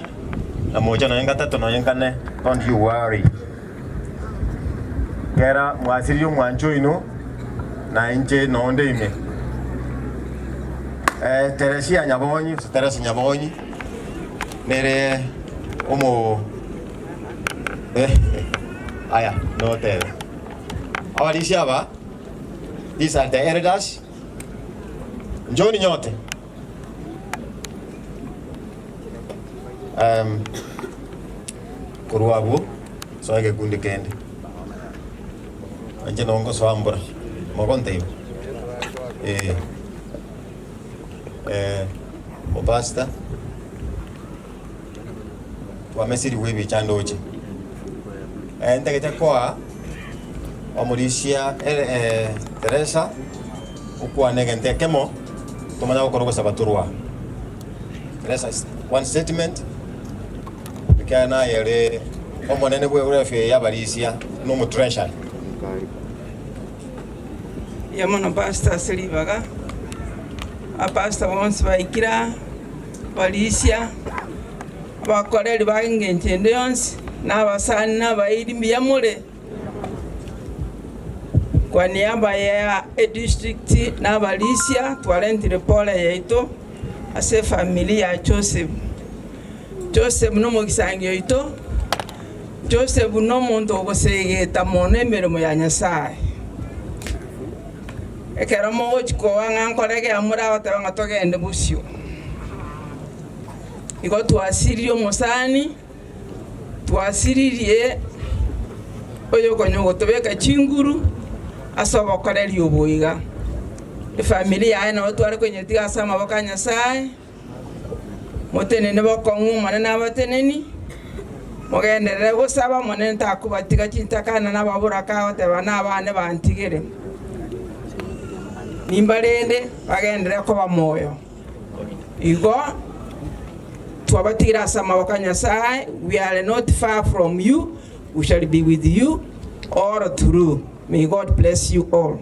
na moja na yenga tatu na yenga ne. Don't you worry. Kera mwasirio mwanjo ino na nje nonde ime Teresia Nyabonyi, Teresa Nyabonyi nere omo aya no tere abalisia ba these are the elders njoni nyote kuruabu soage gundi kende anje nongo swambura mogonte Opasta wamesiri webi chandoche ndagete kwa omulisia Teresa ukwa negente kemo tumanya ukorogo sabaturwa Teresa one statement kana yele omonene bwe urefe yabalisia no mu treasure yamona pastor Silivaga apasta bonse baikira balisia abakoreri bangenchende yonse n'abasani n'abayirimi yamure kwa niaba ya district n'abalisia twalentire pole yaito ase familia ya Joseph no mugisangio ito Joseph no muntu ogosegeta mono emirimo ya Nyasaye ekero mogochiko wangankorege amura batanga togende busio igo twasiririe omusani twasiririe oyo konyogo tobeka chinguru asobo koreri oboiga familia yae no tware kwenye tiga sama bakanya sai motenene bokongu manana abateneni mogenderere gusaba monene takubatiga kintakana nababura kaho tebana abane bantigere nimbarende bagendere ko bamoyo igo twabatira sama bakanya sai. We are not far from you, we shall be with you all through. May God bless you all.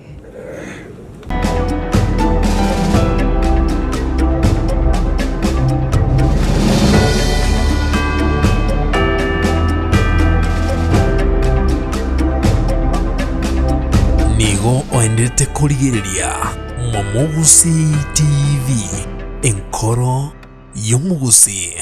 Nigo oendete kurigiriria Momugusi TV, enkoro y'omugusi.